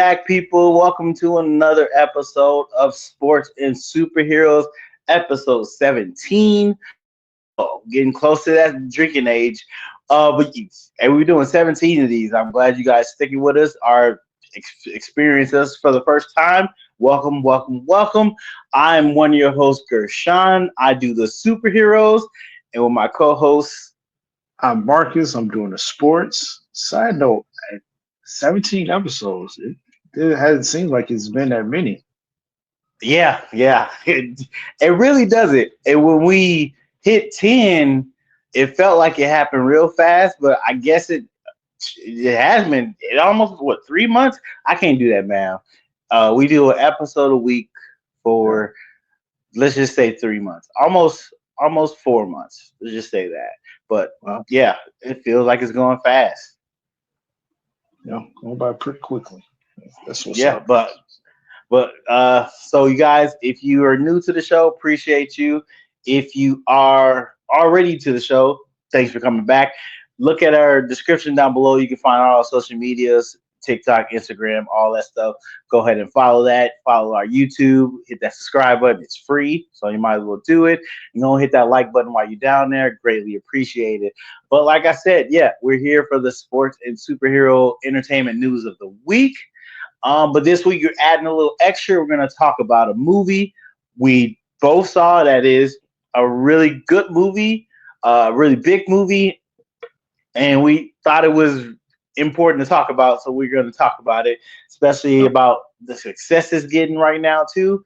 back, people. Welcome to another episode of Sports and Superheroes, episode 17. Oh, getting close to that drinking age. And we're doing 17 of these. I'm glad you guys sticking with us. Our experience us for the first time. Welcome, welcome, welcome. I'm one of your hosts, Gershon. I do the superheroes, and with my co-hosts. I'm Marcus. I'm doing the sports. Side note, 17 episodes. It hasn't seemed like it's been that many. Yeah. It really doesn't. And when we hit 10, it felt like it happened real fast, but I guess it has been almost 3 months? I can't do that, man. We do an episode a week for let's just say 3 months. Almost 4 months. Let's just say that. But Well, yeah, it feels like it's going fast. going by pretty quickly. That's what's Yeah, up. but so you guys, if you are new to the show, appreciate you. If you are already to the show, thanks for coming back. Look at our description down below. You can find all our social medias, TikTok, Instagram, all that stuff. Go ahead and follow that. Follow our YouTube. Hit that subscribe button. It's free, so you might as well do it. And go hit that like button while you're down there. Greatly appreciate it. But like I said, yeah, we're here for the sports and superhero entertainment news of the week. But this week you're adding a little extra. We're going to talk about a movie we both saw that is a really good movie, a really big movie, and we thought it was important to talk about, so we're going to talk about it, especially about the success it's getting right now too.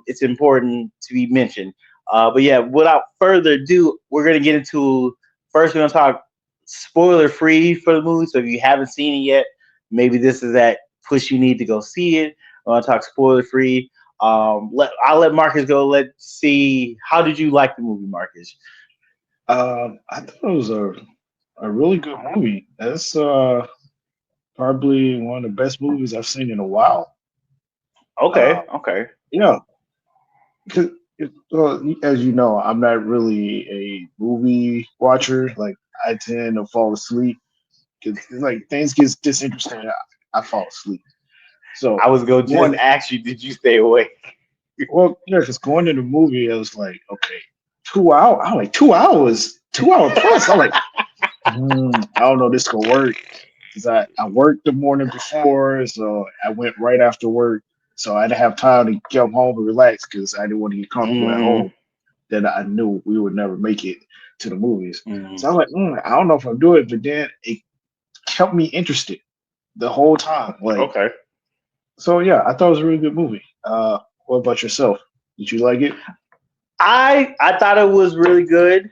It's important to be mentioned. But yeah, without further ado, we're going to get into first. We're going to talk spoiler free for the movie. So if you haven't seen it yet, maybe this is that push you need to go see it. I want to talk spoiler free. I'll let Marcus go. Let's see. How did you like the movie, Marcus? I thought it was a really good movie. That's probably one of the best movies I've seen in a while. Uh, Okay. yeah, because as you know, I'm not really a movie watcher. Like I tend to fall asleep because like things get disinteresting. I fall asleep. So I was going to just going ask you, did you stay awake? Well, yeah, because going to the movie, I was like, okay, 2 hours. I'm like 2 hours, 2 hour plus. I'm like, I don't know, this could work because I worked the morning before, so I went right after work, so I didn't have time to get home and relax because I didn't want to get comfortable at Mm-hmm. home. Then I knew we would never make it to the movies, Mm-hmm. so I'm like, I don't know if I'll do it, but then it kept me interested the whole time. Like, Okay. so yeah, I thought it was a really good movie. What about yourself? Did you like it? I thought it was really good.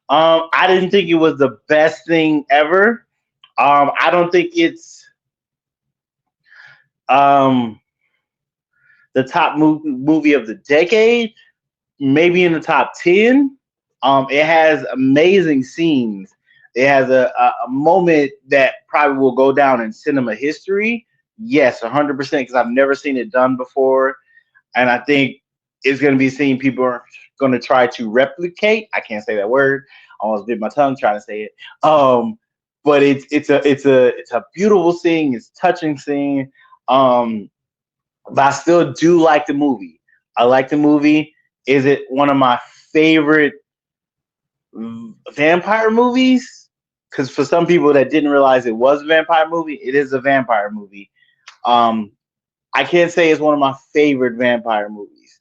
I didn't think it was the best thing ever. I don't think it's um the top movie of the decade. Maybe in the top 10. It has amazing scenes. It has a moment that probably will go down in cinema history. Yes, 100%, because I've never seen it done before. And I think it's going to be seen people are going to try to replicate. I can't say that word. I almost bit my tongue trying to say it. But it's a beautiful scene. It's a touching scene. But I still do like the movie. I like the movie. Is it one of my favorite vampire movies? Because for some people that didn't realize it was a vampire movie, it is a vampire movie. Um, I can't say it's one of my favorite vampire movies.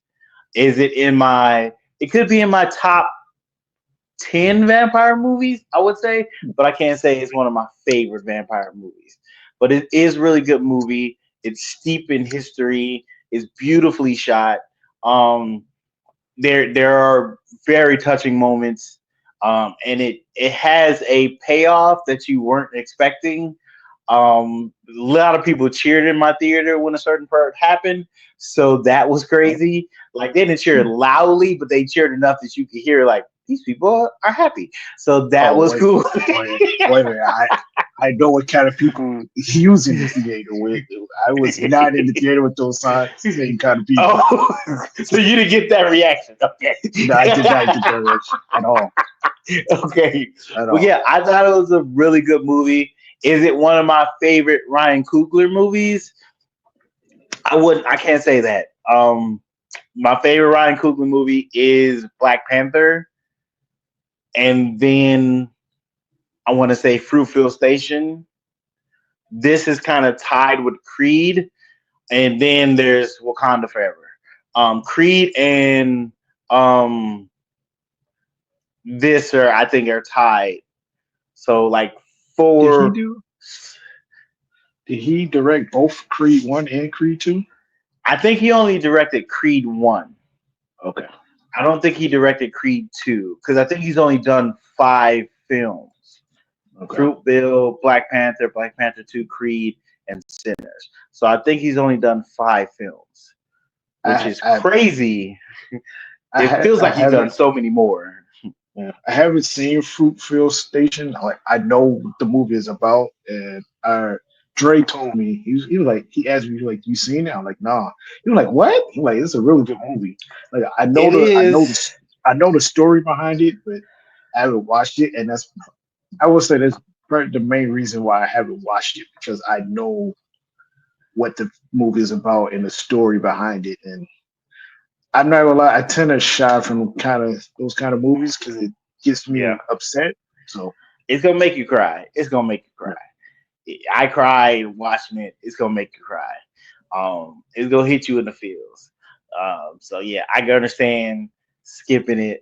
Is it in my? It could be in my top 10 vampire movies, I would say, but I can't say it's one of my favorite vampire movies. But it is a really good movie. It's steep in history. It's beautifully shot. Um, there are very touching moments, and it has a payoff that you weren't expecting. A lot of people cheered in my theater when a certain part happened, so that was crazy. Like they didn't cheer loudly, but they cheered enough that you could hear like these people are happy. So that Oh was wait, cool. wait a minute. I know what kind of people he was in the theater with. I was not in the theater with those same kind of people. Oh, so you didn't get that reaction? Okay. No, I did not get that reaction at all. Okay. At Well, all. yeah, I thought it was a really good movie. Is it one of my favorite Ryan Coogler movies? I can't say that. My favorite Ryan Coogler movie is Black Panther, and then I want to say Fruitville Station. This is kind of tied with Creed, and then there's Wakanda Forever. Creed and um, this are I think are tied. So like Did he four. do? Did he direct both Creed 1 and Creed 2? I think he only directed Creed 1. Okay. I don't think he directed Creed 2 because I think he's only done 5 films. Okay. Fruitville, Black Panther 2, Creed, and Sinners. So I think he's only done 5 films, which is crazy. It feels I like he's done haven't. so many more. Yeah, I haven't seen Fruitfield Station. Like I know what the movie is about, and Dre told me he was like he asked me like you seen it? I'm like nah. He was like what? He was like it's a really good movie. Like It is. I know the story behind it, but I haven't watched it, and I will say that's probably the main reason why I haven't watched it because I know what the movie is about and the story behind it, and I'm not gonna lie, I tend to shy from kind of those kind of movies because it gets Yeah. me upset. So It's gonna make you cry. It's gonna make you cry. yeah, I cried watching it. It's gonna make you cry. It's gonna hit you in the feels. So yeah, I can understand skipping it.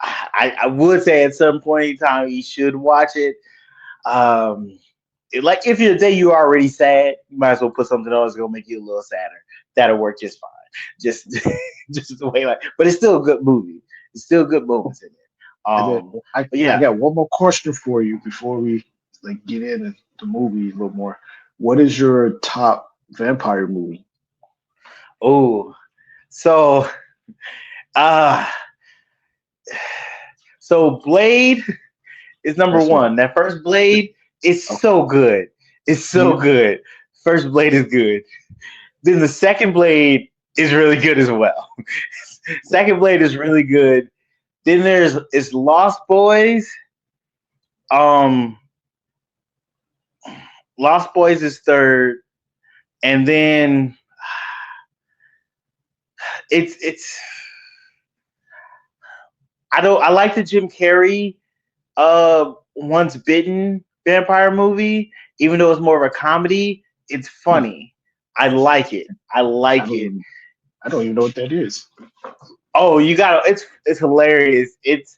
I would say at some point in time you should watch it. Um, like if you're a day you're already sad, you might as well put something else that's gonna make you a little sadder. That'll work just fine. Just just the way like, but it's still a good movie. It's still good moments in it. and then But I yeah. got one more question for you before we like get into the movie a little more. What is your top vampire movie? Oh, so uh so Blade is number First one. one. That first Blade is Okay. so good. It's so You good. First Blade is good. Then the second Blade is really good as well. Second Blade is really good. Then there's it's Lost Boys. Um, Lost Boys is third, and then it's I like the Jim Carrey Once Bitten vampire movie, even though it's more of a comedy. It's funny. I like it. I I like don't it. even I don't even know what that is. Oh, you got it's hilarious. It's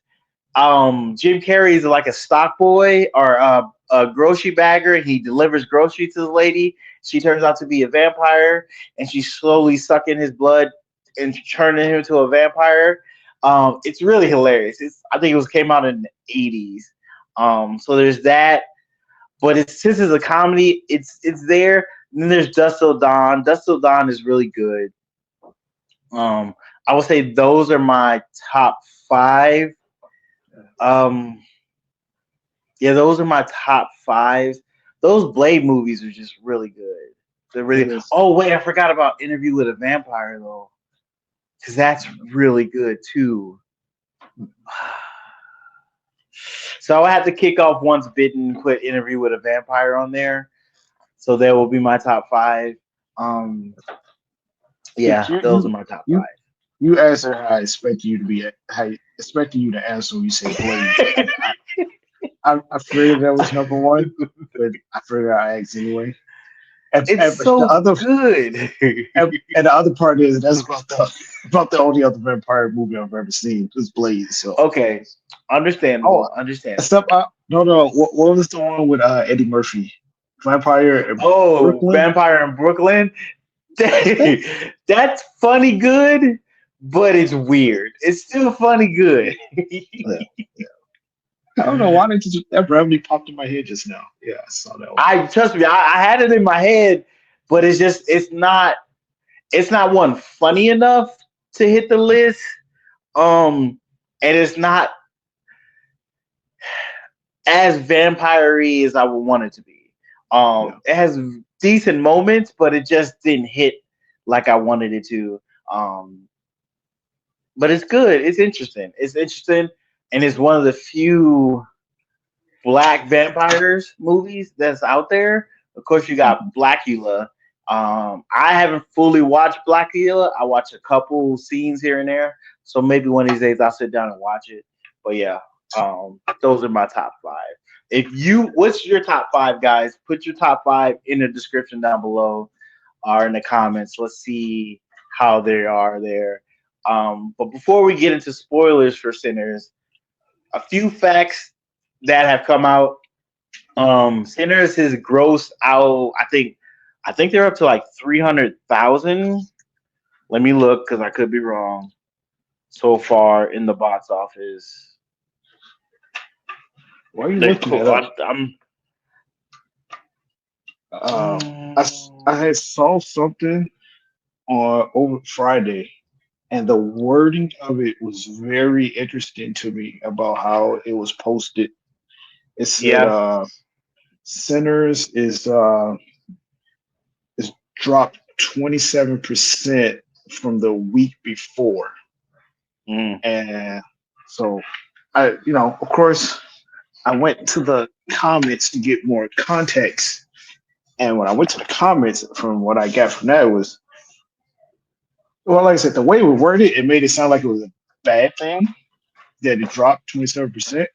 Jim Carrey is like a stock boy or a grocery bagger. He delivers groceries to the lady. She turns out to be a vampire, and she's slowly sucking his blood and turning him into a vampire. It's really hilarious. I think it was came out in the 80s. So there's that, but since it's a comedy, it's there. And then there's Dust Till Dawn. Dust Till Dawn is really good. Um, I would say those are my top five. Um, yeah, those are my top five. Those Blade movies are just really good. They're It really. is. Oh wait, I forgot about Interview with a Vampire though, because that's really good too. So I have to kick off Once Bitten, put Interview with a Vampire on there. So that will be my top five. Um, yeah, those are my top You five. you answer how I expect you to be. How I expected you to answer when you say Blade. I figured that was number one, but I figured I asked anyway. It's But the so other good. and the other part is that's about the only other vampire movie I've ever seen was Blade. So Okay, oh, understandable, understandable. stop. No. What was the one with Eddie Murphy? Vampire in Oh, Brooklyn. Vampire in Brooklyn. That's funny good, but it's weird. It's still funny good. Yeah. I don't know why that randomly popped in my head just now. Yeah, I saw that one. I trust me, I had it in my head, but it's not one funny enough to hit the list. And it's not as vampire-y as I would want it to be. Yeah. It has decent moments, but it just didn't hit like I wanted it to. Um, but it's good. It's interesting. It's interesting, and it's one of the few black vampires movies that's out there. Of course, you got Blackula, I haven't fully watched Black Blackula. I watch a couple scenes here and there. So maybe one of these days I'll sit down and watch it. But yeah, those are my top five. What's your top five, guys? Put your top five in the description down below or in the comments. Let's see how they are there. But before we get into spoilers for Sinners, a few facts that have come out. Sinners has grossed out. I think they're up to like 300,000. Let me look because I could be wrong. So far in the box office, Why are you they looking that up? I'm I had saw something on over Friday, and the wording of it was very interesting to me about how it was posted. It said, yeah. Sinners is dropped 27% from the week before. Mm. And so of course, I went to the comments to get more context. And when I went to the comments, from what I got from that was, well, like I said, the way we worded it, it made it sound like it was a bad thing that it dropped 27%.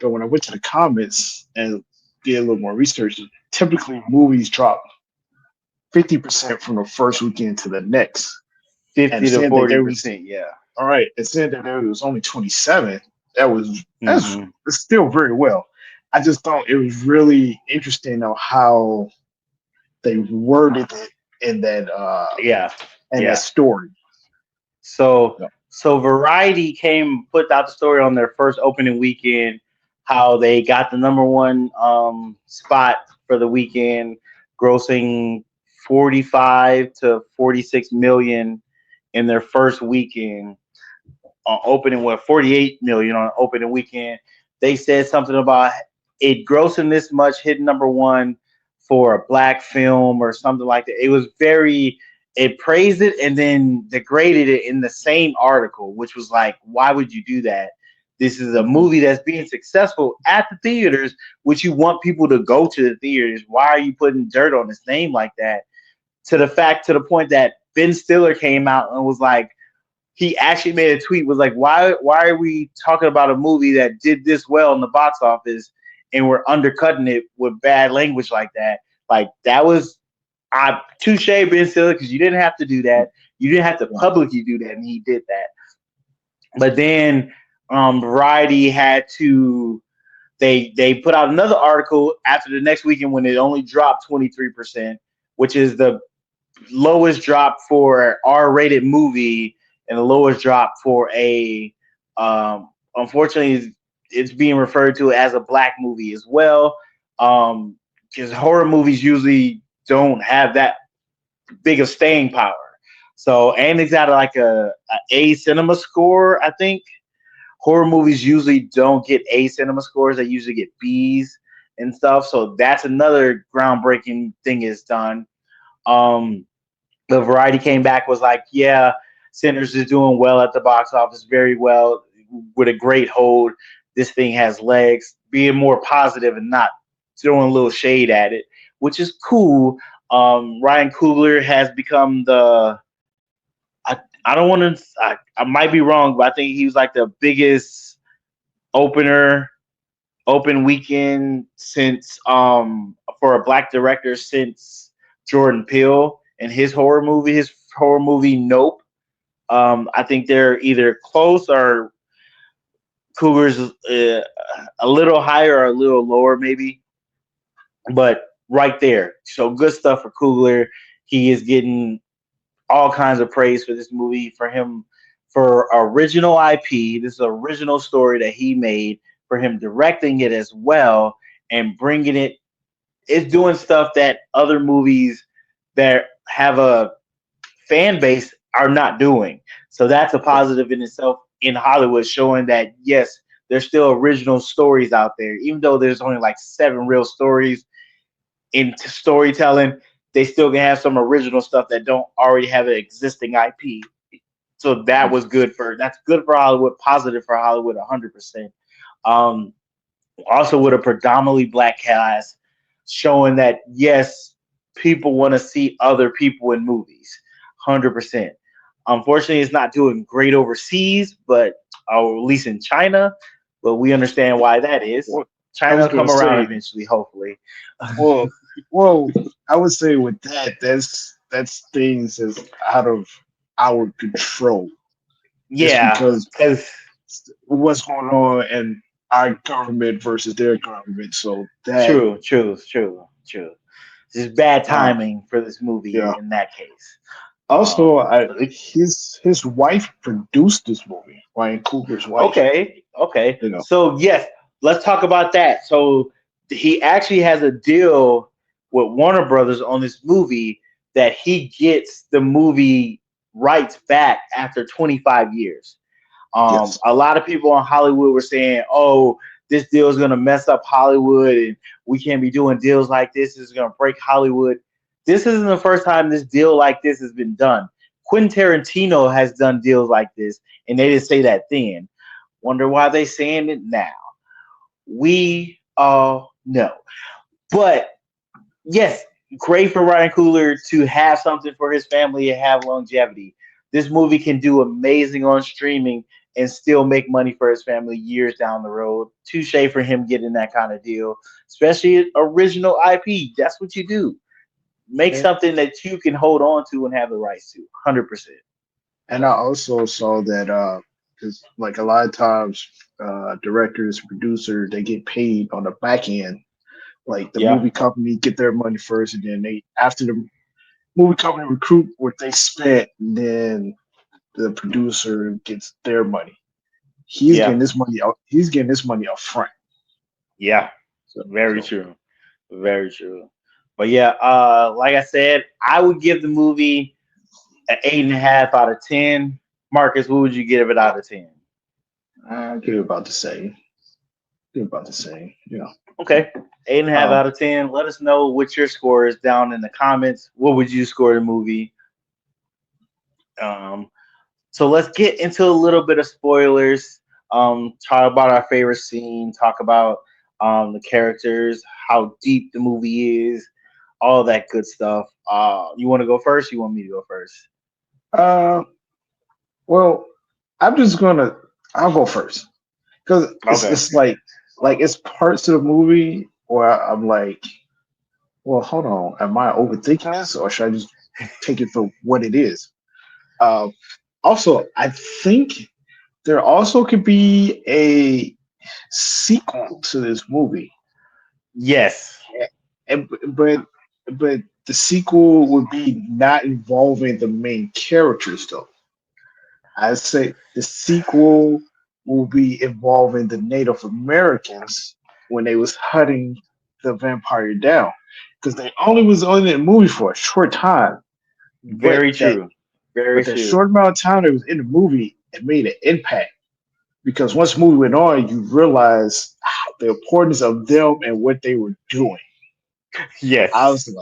But when I went to the comments and did a little more research, typically movies drop 50% from the first weekend to the next. And 50 to saying that there was 40%. Yeah. all right, and saying that there was only 27, that's Hmm. still very well. I just thought it was really interesting on how they worded it in Yeah. that Yeah. story. So Yeah. so Variety put out the story on their first opening weekend, how they got the number one spot for the weekend, grossing 45 to 46 million in their first weekend on opening, 48 million on opening weekend. They said something about it grossing this much, hitting number one for a black film or something like that. It was very, it praised it and then degraded it in the same article, which was like, why would you do that? This is a movie that's being successful at the theaters, which you want people to go to the theaters. Why are you putting dirt on his name like that? To the point that Ben Stiller came out and was like, he actually made a tweet, was like, why are we talking about a movie that did this well in the box office and we're undercutting it with bad language like that? Like, that was touche, Ben Stiller, because you didn't have to do that. You didn't have to publicly do that, and he did that. But then Variety had to, they put out another article after the next weekend when it only dropped 23%, which is the lowest drop for R-rated movie and the lowest drop for a unfortunately it's being referred to as a black movie as well, because horror movies usually don't have that big of staying power. So, and it's got like a cinema score. I think horror movies usually don't get A cinema scores; they usually get B's and stuff. So that's another groundbreaking thing is done. um the Variety came back, was like, yeah, Sinners is doing well at the box office, very well, with a great hold. This thing has legs, being more positive and not throwing a little shade at it, which is cool. Ryan Coogler has become I don't want to, I might be wrong, but I think he was like the biggest open weekend since for a black director since Jordan Peele and his horror movie Nope. I think they're either close or Cougars a little higher or a little lower maybe, but right there. So good stuff for Coogler. He is getting all kinds of praise for this movie, for him, for original IP. This is an original story that he made, for him directing it as well and bringing it. It's doing stuff that other movies that have a fan base are not doing. So that's a positive in itself in Hollywood, showing that yes, there's still original stories out there, even though there's only like 7 real stories in storytelling. They still can have some original stuff that don't already have an existing IP. So that's good for Hollywood, positive for Hollywood, 100%. Also with a predominantly black cast, showing that yes, people want to see other people in movies. 100%. Unfortunately, it's not doing great overseas, but or at least in China. But we understand why that is. Well, I China was will gonna come around say, eventually, hopefully. well, well, I would say with that, that's things that's out of our control. Just Yeah, because because what's going on in our government versus their government. So that, true. Just bad uh, timing for this movie yeah. in that case. Also, But it- his wife produced this movie. Ryan Coogler's wife. okay. You know. So yes, let's talk about that. So he actually has a deal with Warner Brothers on this movie that he gets the movie rights back after 25 years. Yes. A lot of people in Hollywood were saying, "Oh, this deal is going to mess up Hollywood, and we can't be doing deals like this. This is going to break Hollywood." This isn't the first time this deal like this has been done. Quentin Tarantino has done deals like this, and they didn't say that then. Wonder why they saying it now. We all know. But yes, great for Ryan Coogler to have something for his family and have longevity. This movie can do amazing on streaming and still make money for his family years down the road. Touche for him getting that kind of deal, especially original IP. That's what you do. Make And, something that you can hold on to and have the rights to. 100%. and I also saw that because like a lot of times directors, producers, they get paid on the back end. Like the Yeah, movie company get their money first, and then they after the movie company recruit what they spent, and then the producer gets their money. He's yeah, getting this money out. He's getting this money up front. yeah. Very So true. Very true. But yeah, like I said, I would give the movie an 8.5 out of 10. Marcus, what would you give it out of 10? I give about the same. Give about the same. You know. Okay, 8.5 Um, out of 10. Let us know what your score is down in the comments. What would you score the movie? Um, so let's get into a little bit of spoilers. Talk about our favorite scene. Talk about the characters, how deep the movie is, all that good stuff. You want to go first? You want me to go first? uh, well, I'm just gonna. I'll go first because Okay. it's like it's parts of the movie where I'm like, well, hold on, am I overthinking this, or should I just take it for what it is? Uh, Also, I think there also could be a sequel to this movie, Yes. and, but the sequel would be not involving the main characters though. I say the sequel will be involving the Native Americans when they was hunting the vampire down, because they only was only in the movie for a short time, but Very that true. Very but that true. short amount of time it was in the movie, it made an impact. Because once the movie went on, you realize the importance of them and what they were doing. I Yes. was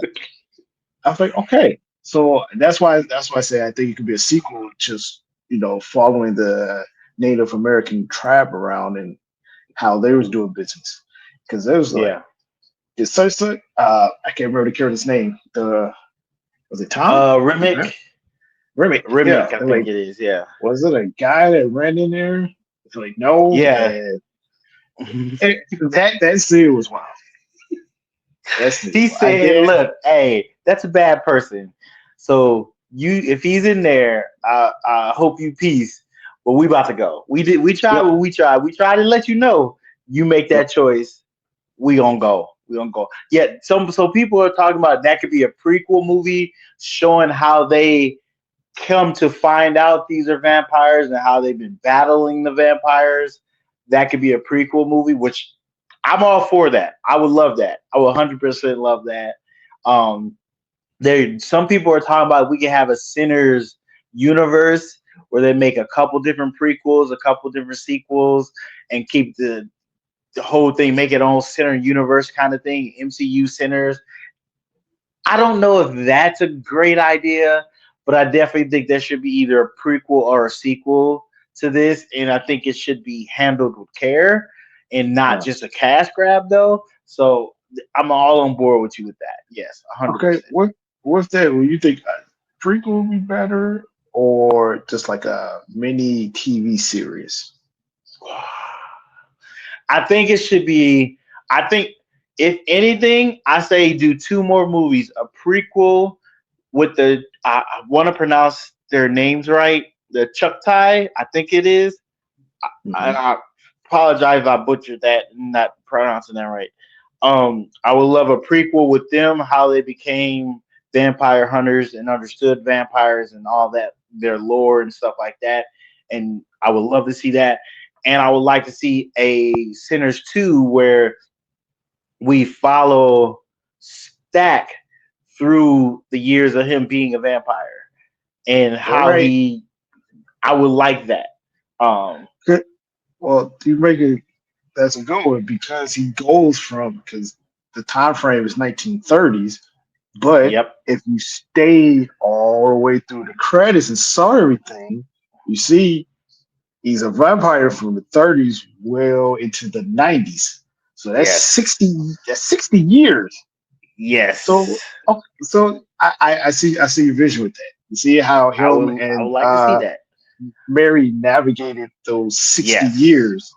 like, okay. So that's why I say I think it could be a sequel, just following the Native American tribe around and how they was doing business. Because there was like Yeah. it's such I can't remember the character's name. The was it Tom? Yeah. Remick. Remy. Remick, Yeah. I And think like it is. Yeah. was it a guy that ran in there? It's like no, Yeah. and that scene was wild. That scene was He wild. I said, did. "Look, hey, that's a bad person. So if he's in there, I hope you peace. But we about to go. We tried Yep. what we tried. We tried to let you know. You make Yep. that choice. We gonna go. We gonna go. Yeah. So people are talking about that could be a prequel movie showing how they come to find out these are vampires and how they've been battling the vampires. That could be a prequel movie, which I'm all for that. I would love that. I would 100% love that. Um, there, some people are talking about we can have a Sinners universe where they make a couple different prequels, a couple different sequels, and keep the whole thing, make it own Sinner universe kind of thing, MCU Sinners. I don't know if that's a great idea, but I definitely think there should be either a prequel or a sequel to this, and I think it should be handled with care and not Yeah. just a cash grab though. So I'm all on board with you with that. Yes, Okay, 100%. what's that? Well, you think a prequel would be better, or just like a mini TV series? I think it should be. I think if anything, I say do two more movies: a prequel with the. I want to pronounce their names right. The Chuck Tai, I think it is. Hmm. I apologize if I butchered that, not pronouncing that right. I would love a prequel with them, how they became vampire hunters and understood vampires and all that, their lore and stuff like that. And I would love to see that. And I would like to see a Sinners 2 where we follow Stack through the years of him being a vampire and All how right. he. I would like that. Um, Good. Well, you make it that's a good one because he goes from because the time frame is 1930s, but yep. if you stayed all the way through the credits and saw everything, you see he's a vampire from the 30s well into the 90s. So that's Yes. 60. That's 60 years. So, Yes. I see your vision with that. You see how him I would and like to see that. Mary navigated those 60 Yes. years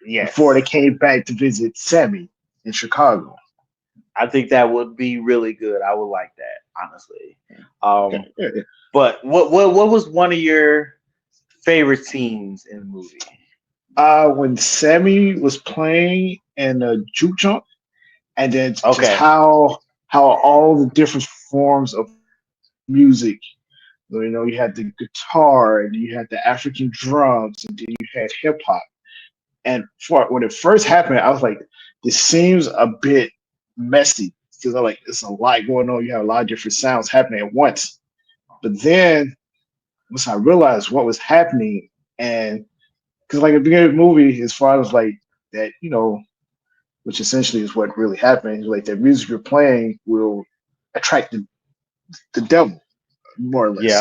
before they Yes. came back to visit Sammy in Chicago. I think that would be really good. I would like that, honestly. Okay. Um, Yeah, yeah. but what was one of your favorite scenes in the movie? When Sammy was playing in a juke joint, and then just Okay. how all the different forms of music. You had the guitar, and you had the African drums, and then you had hip hop. And when it first happened, I was like, this seems a bit messy because I'm like, it's a lot going on. You have a lot of different sounds happening at once. But then once I realized what was happening, and because like at the beginning of the movie, as far as like that, which essentially is what really happened, like that music you're playing will attract the devil, more or Yeah.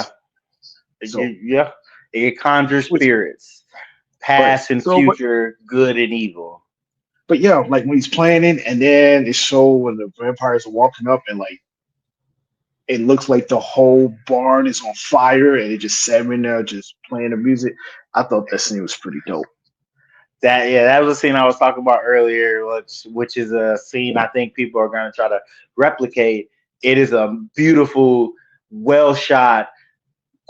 less. So, Yeah. It conjures which spirits, right. past and So, future, good and evil. but yeah, like when he's playing it, and then it showed when the vampires are walking up, and like it looks like the whole barn is on fire, and it just sat in there just playing the music. I thought that scene was pretty dope. That was a scene I was talking about earlier, which is a scene I think people are going to try to replicate. It is a beautiful, well shot,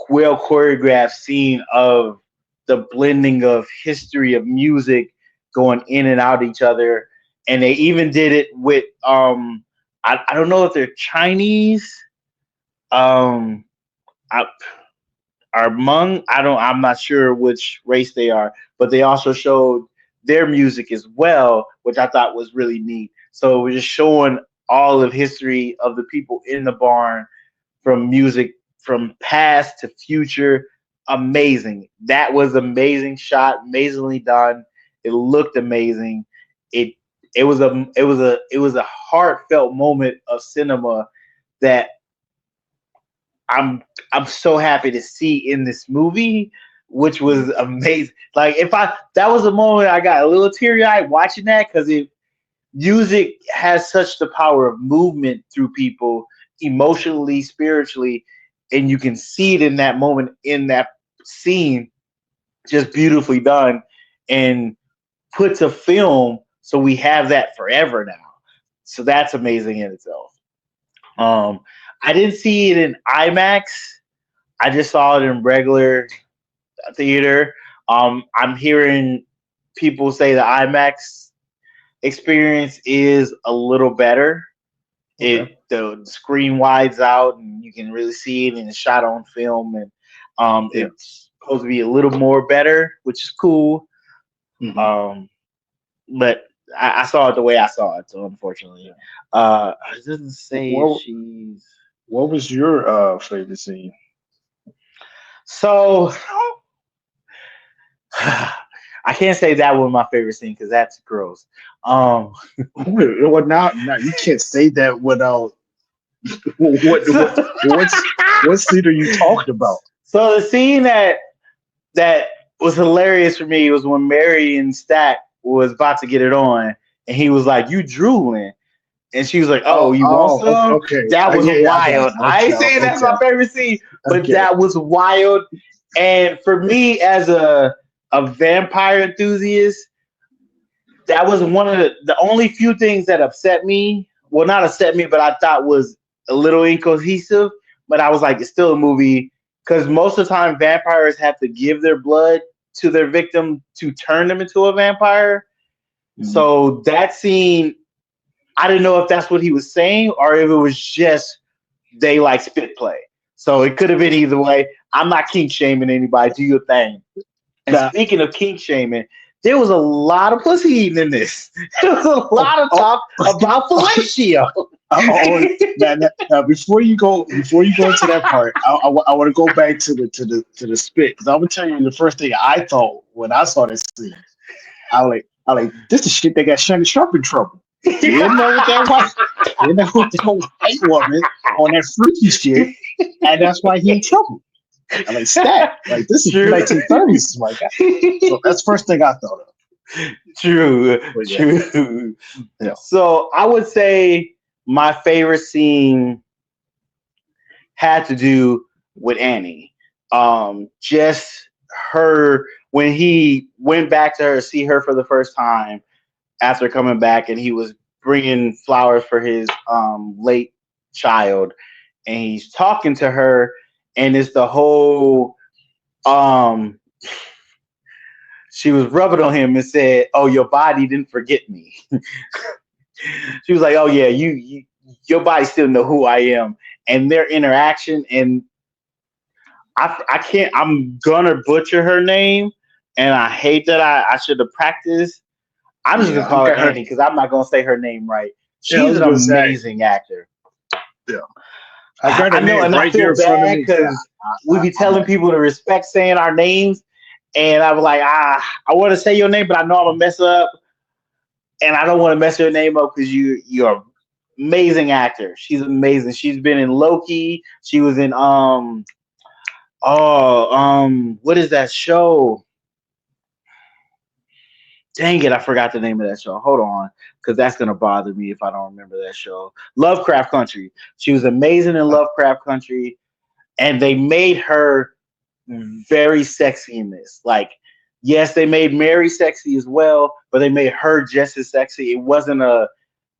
well choreographed scene of the blending of history of music going in and out each other, and they even did it with I don't know if they're Chinese um I, are Hmong. I'm not sure which race they are, but they also showed their music as well, which I thought was really neat. So we're just showing all of history of the people in the barn from music from past to future. Amazing. That was amazing shot, amazingly done. It looked amazing. It it was a heartfelt moment of cinema that I'm so happy to see in this movie, which was amazing. Like if I that was a moment I got a little teary eyed watching that because it music has such the power of movement through people emotionally, spiritually, and you can see it in that moment in that scene, just beautifully done and put to film. So we have that forever now. So that's amazing in itself. Um, I didn't see it in IMAX. I just saw it in regular theater. I'm hearing people say the IMAX experience is a little better. Okay. The screen wides out and you can really see it and it's shot on film and Yeah. it's supposed to be a little more better, which is cool. Hmm. Um, but I saw it the way I saw it, so unfortunately, Yeah. it doesn't say if What she's What was your favorite scene? so. I can't say that was my favorite scene because that's gross. Um, Well, now you can't say that without what so, what scene are you talking about? so the scene that was hilarious for me was when Mary and Stack was about to get it on, and he was like, "You drooling," And she was like, "Oh, you want some?" Okay. That was Yeah, I got wild. you. I ain't Okay, saying that's okay, my favorite scene, but okay. that was wild. And for me, as a vampire enthusiast, that was one of the only few things that upset me. Well, not upset me, but I thought was a little incohesive. But I was like, it's still a movie because most of the time vampires have to give their blood to their victim to turn them into a vampire. Mhm. So that scene, I didn't know if that's what he was saying or if it was just they like spit play. So it could have been either way. I'm not kink shaming anybody. Do your thing. And Now, speaking of kink shaming, there was a lot of pussy eating in this. There was a oh, lot of oh, talk about fellatio. now, before you go into that part, I want to go back to the spit because I'm gonna tell you the first thing I thought when I saw this scene. I like this is shit that got Shannon Sharp in trouble. You didn't know what that white, you didn't know what the white woman on that freaky shit, and that's why he in trouble. I like stat. Like this is True. 1930s, my guy. So that's the first thing I thought of. True. But yeah, True. yeah. So I would say my favorite scene had to do with Annie. Just her when he went back to her, see her for the first time after coming back, and he was bringing flowers for his late child, and he's talking to her, and it's the whole um she was rubbing on him and said, "Oh, your body didn't forget me." She was like, "Oh yeah, you your body still know who I am." And their interaction, and I can't. I'm gonna butcher her name, and I hate that I should have practiced. I'm just Yeah, gonna I call her got her. Annie because I'm not gonna say her name right. Yeah, I She's was an gonna say. amazing actor. Yeah, I got I her know, name and I right there feel in front of bad me. because we be I'm telling like, people to respect saying our names, and I was like, I want to say your name, but I know I'm gonna mess up, and I don't want to mess your name up because you're an amazing actor. She's amazing. She's been in Loki. She was in what is that show? Dang it, I forgot the name of that show. Hold on, because that's gonna bother me if I don't remember that show. Lovecraft Country. She was amazing in Lovecraft Country, and they made her very sexy in this. Like, yes, they made Mary sexy as well, but they made her just as sexy. It wasn't a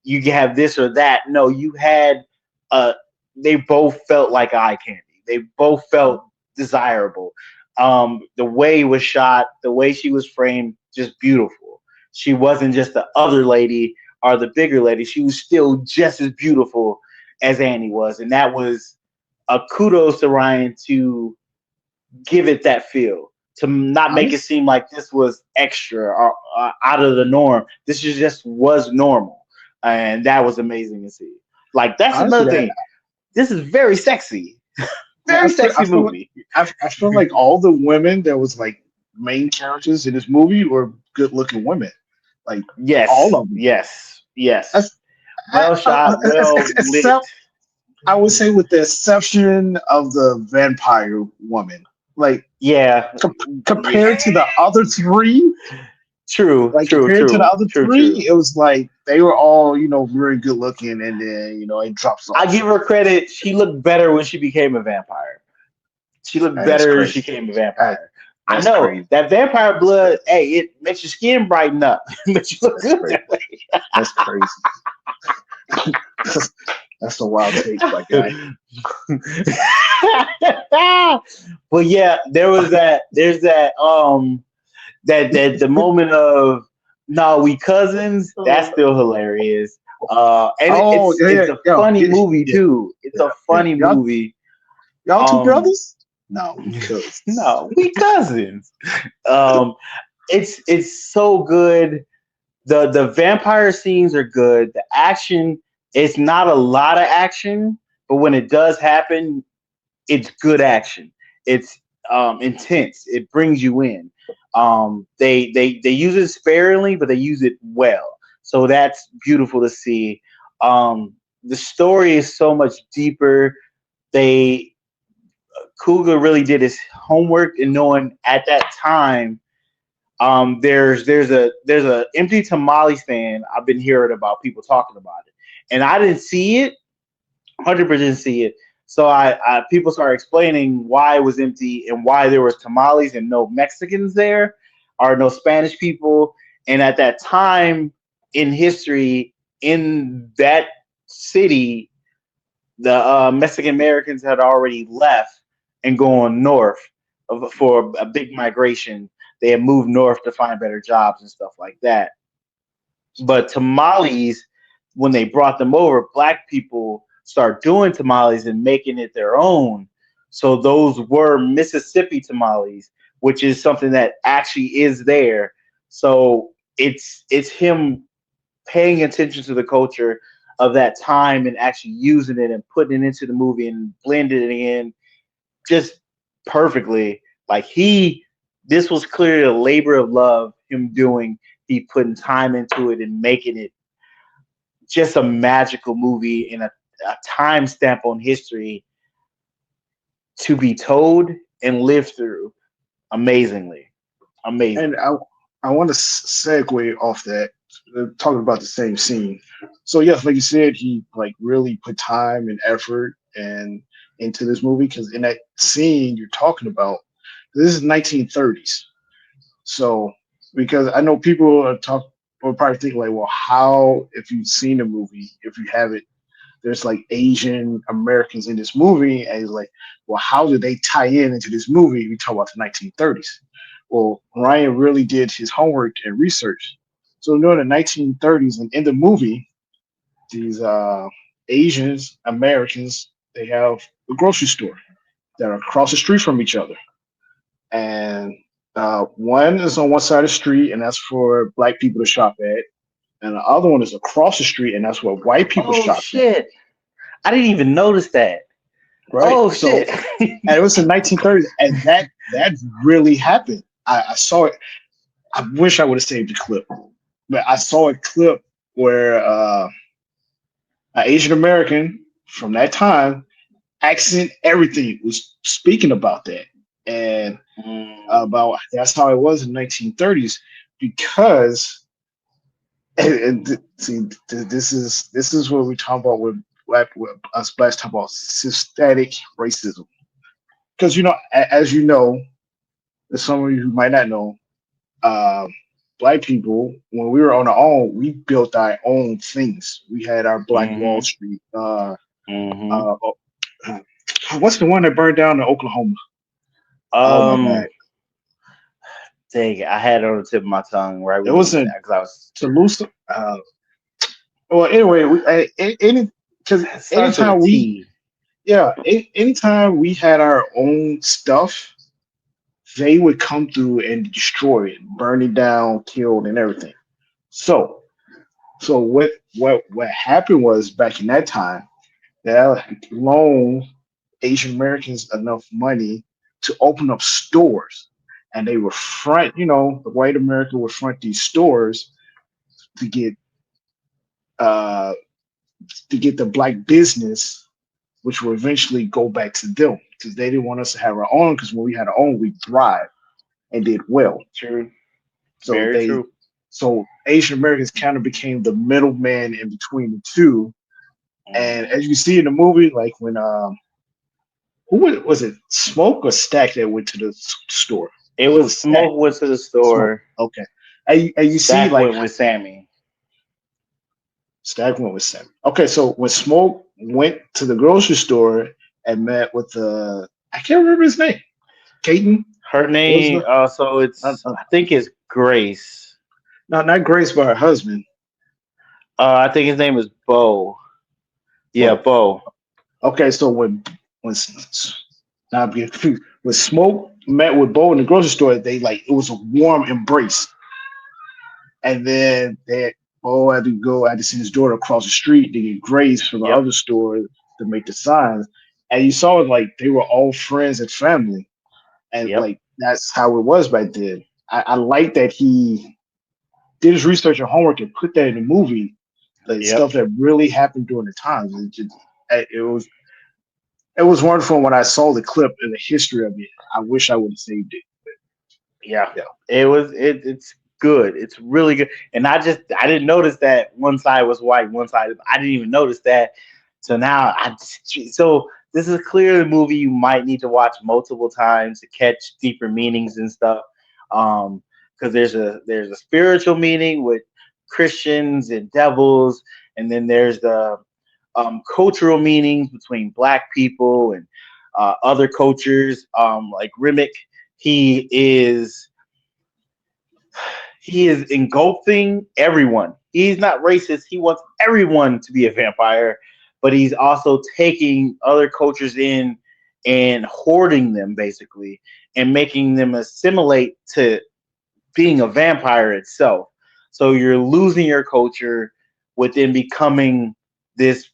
you have this or that. No, you had uh they both felt like eye candy. They both felt desirable. The way it was shot, the way she was framed, just beautiful. She wasn't just the other lady or the bigger lady. She was still just as beautiful as Annie was, and that was a kudos to Ryan to give it that feel, to not make it honest, seem like this was extra or out of the norm. This is just was normal, and that was amazing to see. Like that's honestly, another that thing. This is very sexy, yeah, very sexy movie. I feel like all the women that was like main characters in this movie were good looking women, like all Yes, of them. yes, yes. As, Well shot, well lit. except I would say with the exception of the vampire woman, like Yeah, yeah. compared to the other three, True, like true, compared to the true, other true, three, true. it was like they were all very good looking, and then it drops I off. give her credit. She looked better when she became a vampire. She looked That's better as crazy. she became a That, vampire. I that's know crazy. that vampire That's blood. crazy. Hey, it makes your skin brighten up, makes you look That's good crazy. that way. That's crazy. That's a wild take, my guy. But yeah, there was that. There's that the moment of no, we cousins. That's still hilarious. And Oh yeah, it's yeah, a yeah, funny yeah, movie yeah, too. It's yeah, a yeah. funny movie. Y'all two Um, brothers? No, we cousins. no, we cousins. Um, it's so good. The vampire scenes are good. The action, it's not a lot of action, but when it does happen, it's good action. It's intense. It brings you in. They use it sparingly, but they use it well. So that's beautiful to see. The story is so much deeper. They Cougar really did his homework in knowing at that time there's a empty tamale stand. I've been hearing about people talking about it, and I didn't see it. 100% see it. So I people started explaining why it was empty and why there was tamales and no Mexicans there, or no Spanish people. And at that time in history, in that city, the Mexican Americans had already left and gone north for a big migration. They had moved north to find better jobs and stuff like that. But tamales, when they brought them over, black people start doing tamales and making it their own. So those were Mississippi tamales, which is something that actually is there. So it's him paying attention to the culture of that time and actually using it and putting it into the movie and blending it in just perfectly. Like this was clearly a labor of love. Him doing, he putting time into it and making it just a magical movie and a time stamp on history to be told and lived through amazingly. And Amazing. I want to segue off that, talking about the same scene. So yes, like you said, he like really put time and effort and into this movie because in that scene you're talking about, this is 1930s. So because I know people are talk will probably think like, well, how if you've seen the movie, if you haven't, there's like Asian Americans in this movie, and it's like, well, how did they tie in into this movie? We talk about the 1930s. Well, Ryan really did his homework and research. So during the 1930s, and in the movie, these Asians Americans, they have a grocery store that are across the street from each other, and one is on one side of the street, and that's for black people to shop at, and the other one is across the street, and that's where white people Oh shop at. shit! I didn't even notice that. Right. Oh So, shit! and it was the 1930s, and that really happened. I saw it. I wish I would have saved the clip, but I saw a clip where an Asian American from that time, accent, everything, was speaking about that and Mm, about that's how it was in the 1930s because see this is what we talk about with us blacks talk about systematic racism because as you know, as some of you who might not know, uh, black people, when we were on our own, we built our own things. We had our Black Wall mm-hmm. Street. Mm-hmm. Uh, uh, what's the one that burned down in Oklahoma? Oh my Um, bad. dang it, I had it on the tip of my tongue right It when you wasn't because I was. Toulouse. Well, anyway, any because It starts with a anytime we T. yeah, anytime we had our own stuff, they would come through and destroy it, burn it down, killed, and everything. So So what happened was back in that time, they loaned Asian Americans enough money to open up stores, and they would front, the white America would front these stores to get uh the black business, which will eventually go back to them because they didn't want us to have our own. Because when we had our own, we thrived and did well. True. So Very they, true. so Asian Americans kind of became the middleman in between the two. And Mm-hmm. as you see in the movie, like when was it Smoke or Stack that went to the store? It It was was Stack. Smoke went to the Smoke. store. Okay. And you see Stack like went with Sammy. Stack went with Sam. Okay, so when Smoke went to the grocery store and met with I can't remember his name. Caton. Her What was name, the so not, it's not I think it's Grace. not Grace, but her husband. I think his name is Bo. Yeah, Well, Bo. okay, so when now I'm getting confused. When Smoke met with Bo in the grocery store, they like it was a warm embrace. And then that Bo had to send his daughter across the street to get Grace from the Yep. other store to make the signs. And you saw it like they were all friends and family. And Yep. like that's how it was back then. I like that he did his research and homework and put that in the movie, like Yep. stuff that really happened during the times. It was wonderful when I saw the clip and the history of it. I wish I would have saved it. Yeah. Yeah. It was it's good. It's really good. And I didn't notice that one side was white, one side I didn't even notice that. So now so this is clearly a movie you might need to watch multiple times to catch deeper meanings and stuff. Because there's a spiritual meaning with Christians and devils, and then there's the cultural meanings between black people and other cultures. Like Remick, he is he is engulfing everyone. He's not racist. He wants everyone to be a vampire, but he's also taking other cultures in and hoarding them basically and making them assimilate to being a vampire itself. So you're losing your culture within becoming this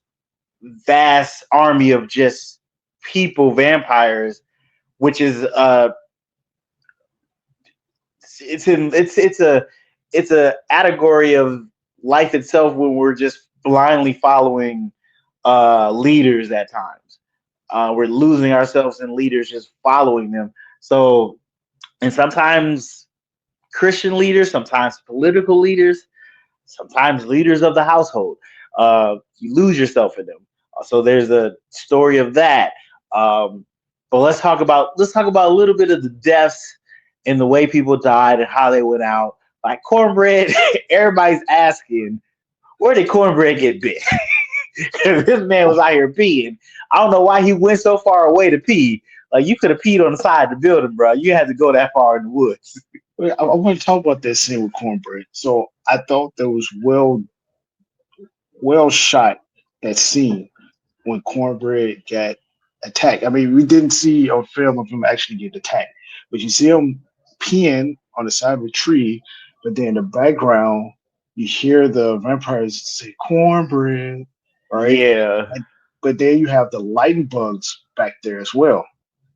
vast army of just people vampires, which is it's a category of life itself when we're just blindly following leaders at times. We're losing ourselves in leaders just following them. So, and sometimes Christian leaders, sometimes political leaders, sometimes leaders of the household. You lose yourself in them. So there's a story of that. But let's talk about a little bit of the deaths and the way people died and how they went out. Like Cornbread, everybody's asking, where did Cornbread get bit? This man was out here peeing. I don't know why he went so far away to pee. Like you could have peed on the side of the building, bro. You had to go that far in the woods. Wait, I want to talk about that scene with Cornbread. So I thought that was well shot, that scene when Cornbread got attacked. I mean, we didn't see a film of him actually get attacked, but you see him peeing on the side of a tree, but then in the background you hear the vampires say Cornbread, right? Yeah, And, but then you have the lightning bugs back there as well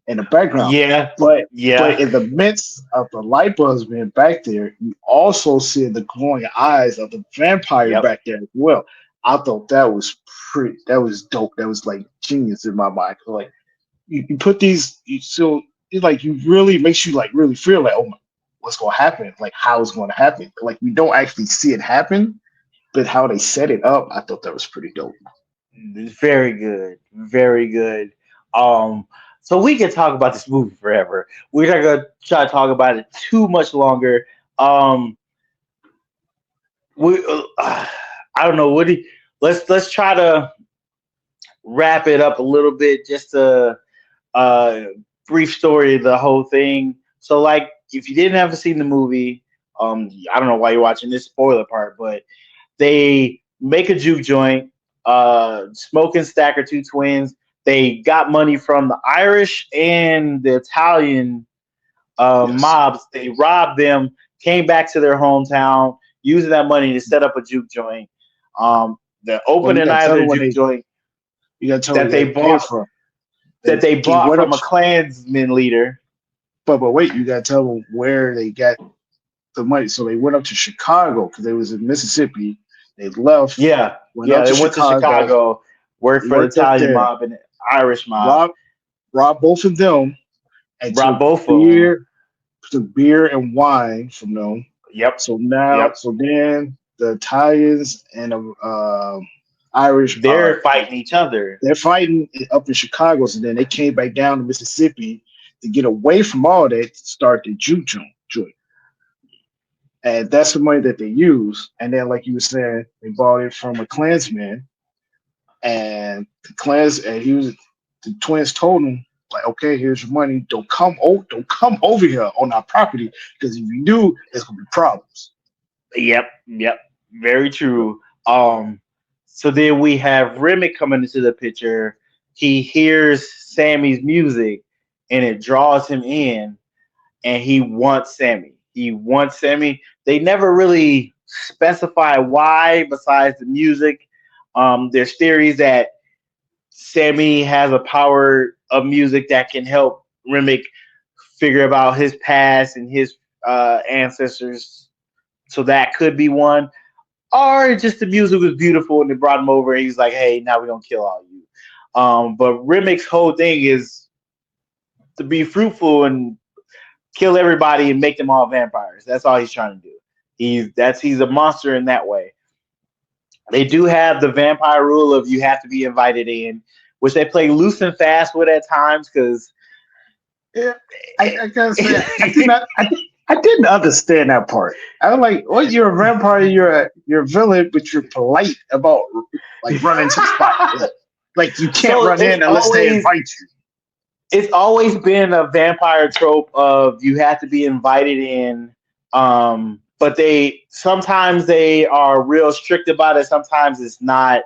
in the background. yeah, But yeah. in the midst of the light bugs being back there, you also see the glowing eyes of the vampire Yep. back there as well. I thought that was that was dope. That was like genius in my mind. Like you put these, you still it like you really makes you like really feel like, oh my, what's gonna happen? Like how it's gonna happen? Like we don't actually see it happen, but how they set it up, I thought that was pretty dope. Very good. Very good. Um, so we can talk about this movie forever. We're not gonna try to talk about it too much longer. Um, we I don't know. Let's try to wrap it up a little bit. Just a uh, brief story of the whole thing. So, like, if you didn't ever seen the movie, I don't know why you're watching this spoiler part, but they make a juke joint, smoking stacker two twins. They got money from the Irish and the Italian Yes. mobs. They robbed them, came back to their hometown, using that money to set up a juke joint. The Well, you opening gotta night of tell me the when juke joint you gotta tell me that where they they came bought from. that they He bought went up, from a Klansman leader. but wait, you gotta tell them where they got the money. So they went up to Chicago because they was in Mississippi. They left, Yeah, went yeah, up they to went to Chicago, Chicago, worked for the worked up Italian there, mob and the Irish mob, robbed both of them, and robbed both of them. took beer and wine from them. Yep, So yep. then the Italians and the Irish They're fighting each other. they're fighting up in Chicago. So then they came back down to Mississippi to get away from all that to start the juke joint. And that's the money that they use. And then, like you were saying, they bought it from a Klansman, and the clans and he was the twins told him like, okay, here's your money. Don't come over here on our property because if you do, there's gonna be problems. Yep, yep. Very true. So then we have Remick coming into the picture. He hears Sammy's music and it draws him in and he wants Sammy. He wants Sammy. They never really specify why besides the music. There's theories that Sammy has a power of music that can help Remick figure about his past and his ancestors. So that could be one. Or just the music was beautiful and they brought him over and he's like, hey, now we're going to kill all you. But Remick's whole thing is to be fruitful and kill everybody and make them all vampires. That's all he's trying to do. He's a monster in that way. They do have the vampire rule of you have to be invited in, which they play loose and fast with at times because Yeah, I gotta say, I didn't understand that part. I was like, "What? You're a vampire. You're a villain, but you're polite about like running to the spot. Like you can't so run in unless they invite you." it's always been a vampire trope of you have to be invited in. But they sometimes they are real strict about it. Sometimes it's not.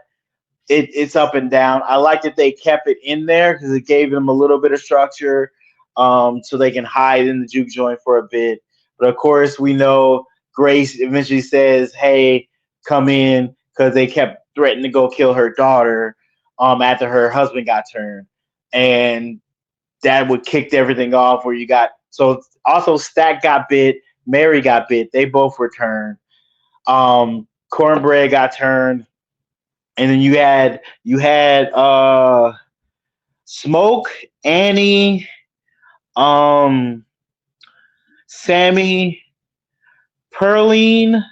It's up and down. I like that they kept it in there because it gave them a little bit of structure, so they can hide in the juke joint for a bit. But of course, we know Grace eventually says, "Hey, come in," because they kept threatening to go kill her daughter, after her husband got turned, and that would kicked everything off. Where you got so also Stack got bit, Mary got bit. They both returned. Cornbread got turned, and then you had Smoke, Annie, um, Sammy, Pearline,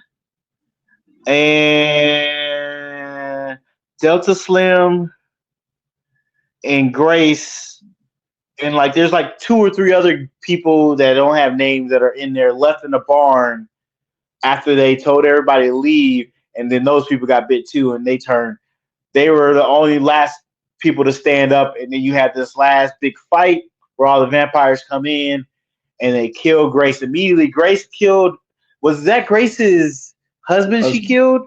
and Delta Slim, and Grace. And like there's like two or three other people that don't have names that are in there left in the barn after they told everybody to leave, and then those people got bit too, and they turned. They were the only last people to stand up, and then you had this last big fight where all the vampires come in and they kill Grace immediately. Grace killed. Was that Grace's husband? She killed.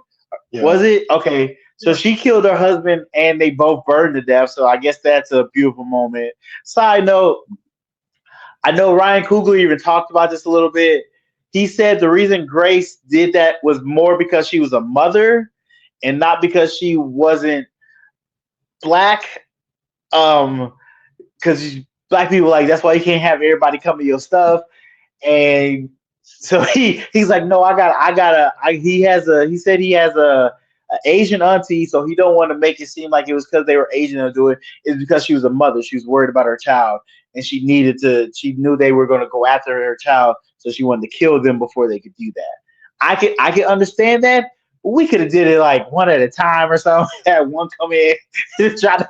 Yeah. Was it okay? So she killed her husband, and they both burned to death. So I guess that's a beautiful moment. Side note: I know Ryan Coogler even talked about this a little bit. He said the reason Grace did that was more because she was a mother and not because she wasn't black. Because black people like that's why you can't have everybody come to your stuff. And so he's like, no, he said he has a Asian auntie, so he don't want to make it seem like it was because they were Asian to do it. It's because she was a mother. She was worried about her child, and she knew they were going to go after her child, so she wanted to kill them before they could do that. I can understand that. We could have did it like one at a time or something. Had one come in, we try to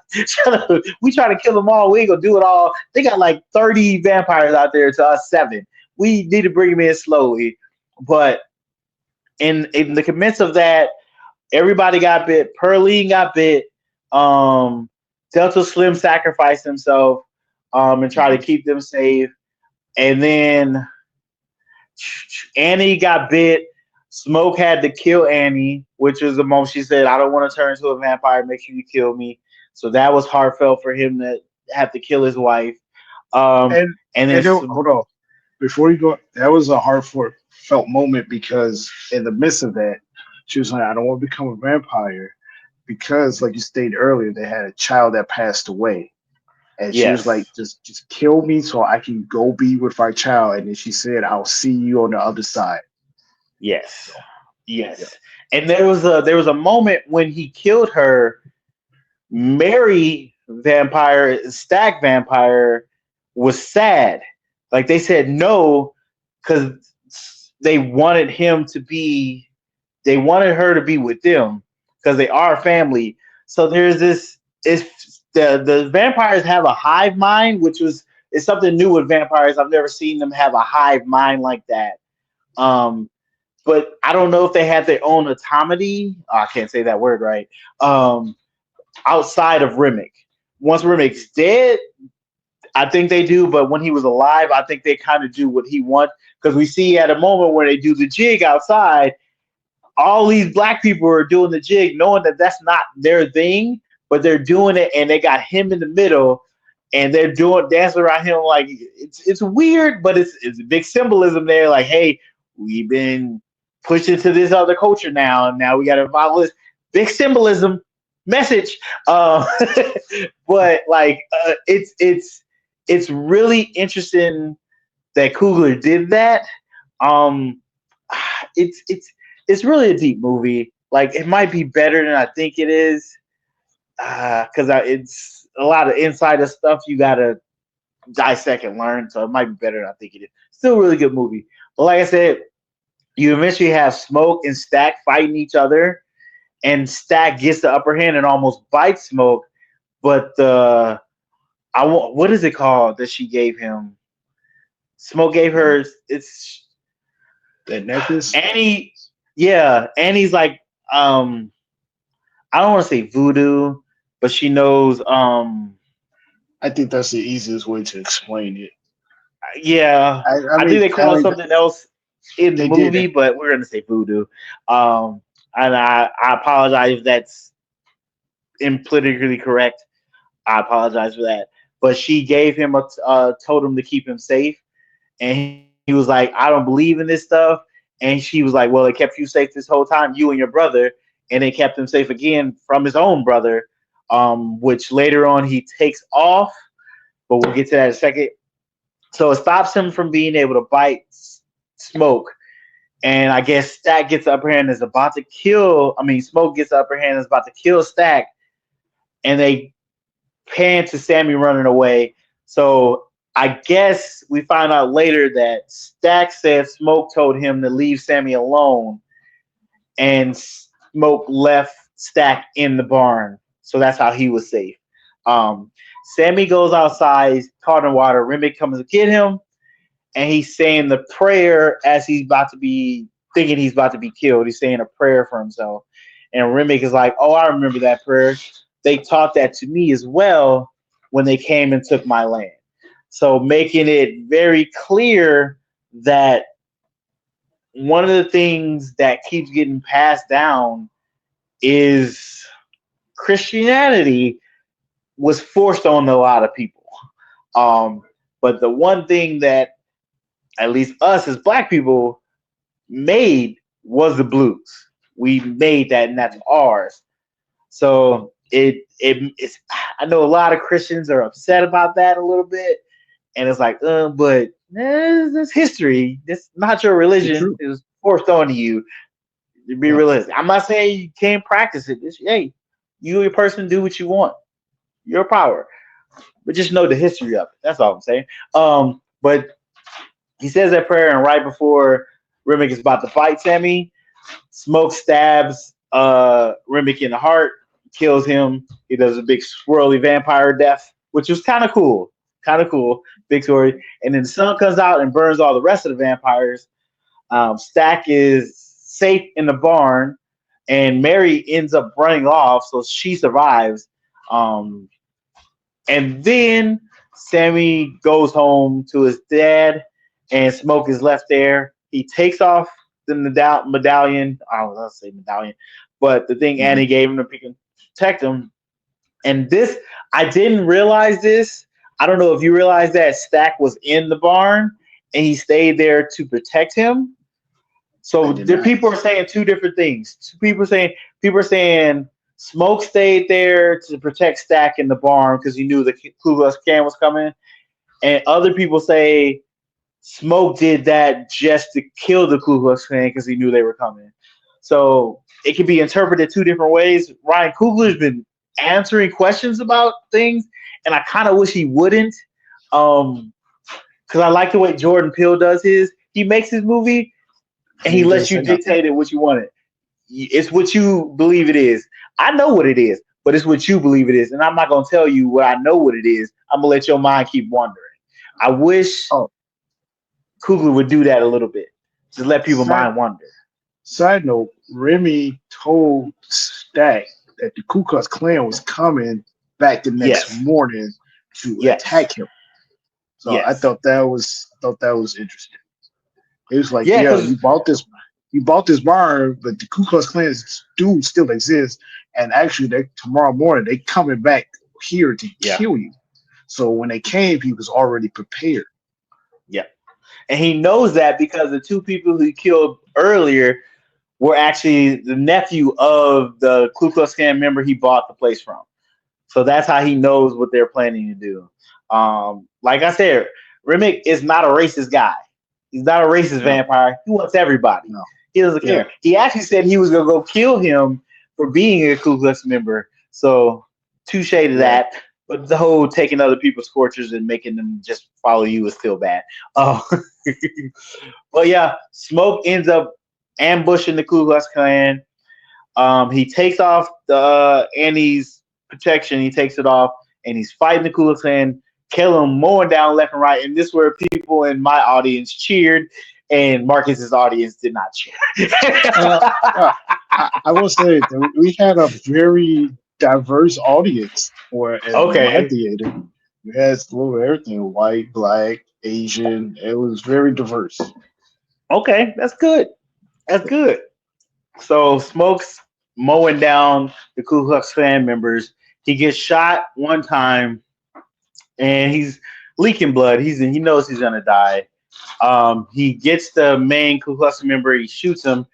kill them all. We ain't gonna do it all. They got like 30 vampires out there to us 7. We need to bring them in slowly. But in the midst of that, everybody got bit. Pearline got bit. Delta Slim sacrificed himself and tried to keep them safe. And then Annie got bit. Smoke had to kill Annie, which was the moment she said, I don't want to turn into a vampire. Make sure you kill me. So that was heartfelt for him to have to kill his wife. And then Hold on. Before you go, that was a heartfelt moment because in the midst of that, she was like, I don't want to become a vampire because, like you stated earlier, they had a child that passed away. And she was like, just kill me so I can go be with my child. And then she said, I'll see you on the other side. Yes. Yes. Yeah. And there was a moment when he killed her. Mary vampire, Stack vampire was sad. Like they said no because they wanted they wanted her to be with them because they are family. So there's this the vampires have a hive mind, which is something new with vampires. I've never seen them have a hive mind like that. But I don't know if they have their own autonomy. Oh, I can't say that word right. Outside of Remick. Once Remick's dead, I think they do. But when he was alive, I think they kind of do what he wants. Because we see at a moment where they do the jig outside, all these black people are doing the jig, knowing that that's not their thing, but they're doing it, and they got him in the middle, and they're dancing around him like it's weird, but it's a big symbolism there. Like, hey, we've been pushed into this other culture now, and now we got to follow this big symbolism message. But like, it's really interesting that Coogler did that. It's really a deep movie. Like, it might be better than I think it is, because it's a lot of insider stuff you gotta dissect and learn. So it might be better than I think it is. Still a really good movie. But like I said, you eventually have Smoke and Stack fighting each other, and Stack gets the upper hand and almost bites Smoke. But what is it called that she gave him? Smoke gave her it's That necklace. Annie. Yeah, Annie's like I don't want to say voodoo, but she knows I think that's the easiest way to explain it. yeah. I I think mean, they call it something else in the they did. movie, but we're gonna say voodoo. Um, and I apologize if that's impolitically correct. I apologize for that. But she gave him a totem to keep him safe, and he was like, "I don't believe in this stuff." And she was like, "Well, it kept you safe this whole time, you and your brother, and it kept him safe again from his own brother." Which later on he takes off, but we'll get to that in a second. So it stops him from being able to bite Smoke. And I guess Stack gets the upper hand and is about to kill. I mean, Smoke gets the upper hand and is about to kill Stack. And they pan to Sammy running away. So I guess we find out later that Stack said Smoke told him to leave Sammy alone. And Smoke left Stack in the barn. So that's how he was safe. Um, Sammy goes outside, caught in water. Remick comes to get him, and he's saying the prayer as he's about to be thinking he's about to be killed. He's saying a prayer for himself. And Remick is like, "Oh, I remember that prayer. They taught that to me as well when they came and took my land." So making it very clear that one of the things that keeps getting passed down is Christianity was forced on a lot of people. Um, but the one thing that at least us as black people made was the blues. We made that, and that's ours. So it's. I know a lot of Christians are upset about that a little bit, and it's like, but this history. It's not your It's religion. true. It was forced onto you. To be Yeah. realistic, I'm not saying you can't practice it. Hey, you a person do what you want. Your power, but just know the history of it. That's all I'm saying. But he says that prayer, and right before Remick is about to fight Sammy, Smoke stabs Remick in the heart, kills him. He does a big swirly vampire death, which was kind of cool. Kind of cool. Big story. And then the sun comes out and burns all the rest of the vampires. Stack is safe in the barn, and Mary ends up running off, so she survives. Um, and then Sammy goes home to his dad, and Smoke is left there. He takes off the medallion. I was going to say medallion, but the thing Mhm. Annie gave him to protect him. And this, I didn't realize this. I don't know if you realize that Stack was in the barn and he stayed there to protect him. I So did there, not. people are saying two different things. People are saying Smoke stayed there to protect Stack in the barn because he knew the Ku Klux Klan was coming, and other people say Smoke did that just to kill the Ku Klux Klan because he knew they were coming. So it can be interpreted two different ways. Ryan Coogler's been answering questions about things, and I kind of wish he wouldn't, because I like the way Jordan Peele does his. He makes his movie and And he he doesn't lets you say nothing. dictate it what you want it. It's what you believe it is. I know what it is, but it's what you believe it is, and I'm not gonna tell you what I know what it is. I'm gonna let your mind keep wandering. I wish Oh, Coogler would do that a little bit. Just let people side mind wander. side note, Remy told Stack that the Ku Klux Klan was coming back the next Yes, morning to yes, attack him. So I yes, thought that was interesting. It was like, yeah, yeah, because you bought this barn, but the Ku Klux Klan do still exist, and actually, they tomorrow morning they coming back here to yeah, kill you. So when they came, he was already prepared. yeah, and he knows that because the two people who he killed earlier were actually the nephew of the Ku Klux Klan member he bought the place from. So that's how he knows what they're planning to do. Like I said, Remick is not a racist guy. He's not a racist No, vampire. He wants everybody. no, He doesn't yeah, care. He actually said he was gonna go kill him for being a Ku Klux member. So touche to yeah. that. But the whole taking other people's scorchers and making them just follow you is still bad. Oh, but yeah, Smoke ends up. ambushing the Ku Klux Klan. He takes off the Annie's protection. He takes it off, and he's fighting the Ku Klux Klan, killing them, mowing down left and right. And this is where people in my audience cheered, and Marcus's audience did not cheer. Uh, I will say that we had a very diverse audience for in my Okay, theater. We had a little of everything: white, black, Asian. It was very diverse. okay, that's good. That's good. So Smokes mowing down the Ku Klux Klan members. He gets shot one time, and he's leaking blood. He knows he's gonna die. He gets the main Ku Klux member. He shoots him,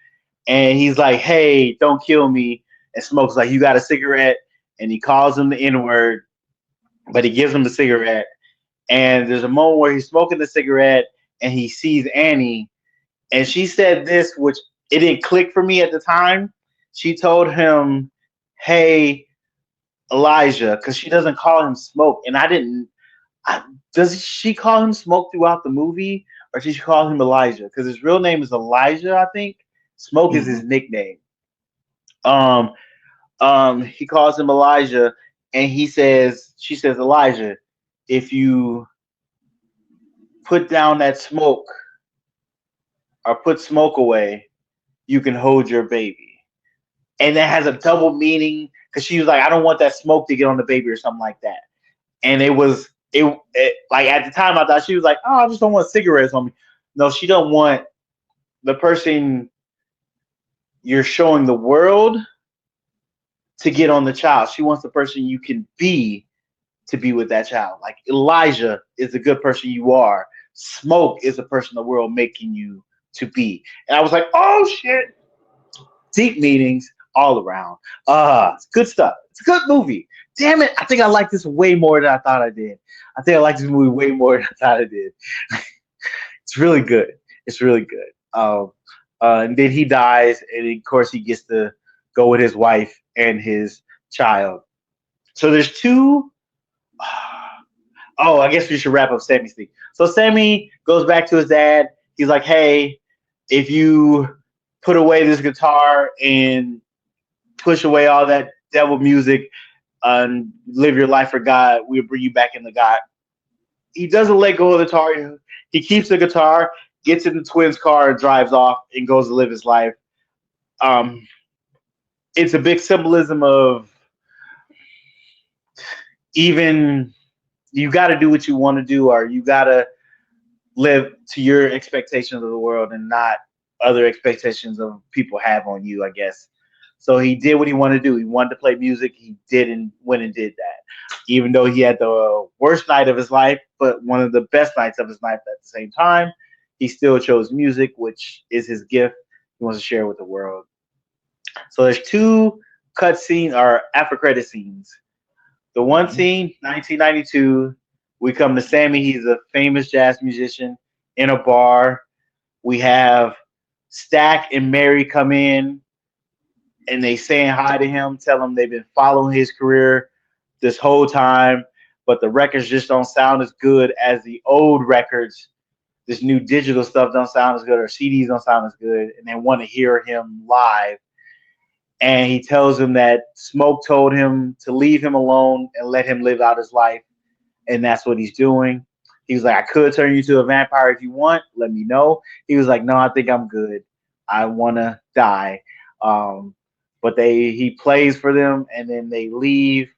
and he's like, "Hey, don't kill me." And Smokes like, "You got a cigarette?" And he calls him the N word, but he gives him the cigarette. And there's a moment where he's smoking the cigarette, and he sees Annie, and she said this, which it didn't click for me at the time. She told him, "Hey, Elijah," because she doesn't call him Smoke, and I didn't. Does she call him Smoke throughout the movie, or does she call him Elijah? Because his real name is Elijah, I think. Smoke is Hmm. his nickname. Um, he calls him Elijah, and she says, Elijah, if you put down that smoke or put smoke away, you can hold your baby. And that has a double meaning because she was like, I don't want that smoke to get on the baby or something like that. And it like at the time I thought she was like, oh, I just don't want cigarettes on me. No, she don't want the person you're showing the world to get on the child. She wants the person you can be to be with that child. Like Elijah is the good person you are. Smoke is the person the world making you to be. And I was like, oh shit, deep meanings all around. It's good stuff. It's a good movie. Damn it, I think I like this way more than I thought I did. I think I like this movie way more than I thought I did. It's really good. It's really good. And then he dies, and of course he gets to go with his wife and his child. So there's two. Oh, I guess we should wrap up Sammy's thing. So Sammy goes back to his dad. He's like, "Hey, if you put away this guitar and push away all that devil music and live your life for God, we'll bring you back into God." He doesn't let go of the guitar. He keeps the guitar, gets in the twins' car, and drives off and goes to live his life. Um, it's a big symbolism of even you got to do what you want to do, or you got to live to your expectations of the world and not other expectations of people have on you, I guess. So he did what he wanted to do. He wanted to play music. He did and went and did that. Even though he had the worst night of his life, but one of the best nights of his life at the same time, he still chose music, which is his gift. He wants to share with the world. So there's two cut scenes or after credit scenes. The one scene, 1992, we come to Sammy. He's a famous jazz musician in a bar. We have Stack and Mary come in, and they saying hi to him, tell him they've been following his career this whole time, but the records just don't sound as good as the old records. This new digital stuff don't sound as good, or CDs don't sound as good, and they want to hear him live. And he tells him that Smoke told him to leave him alone and let him live out his life, and that's what he's doing. He was like, I could turn you to a vampire if you want. Let me know. He was like, no, I think I'm good. I want to die. Um, but he plays for them, and then they leave.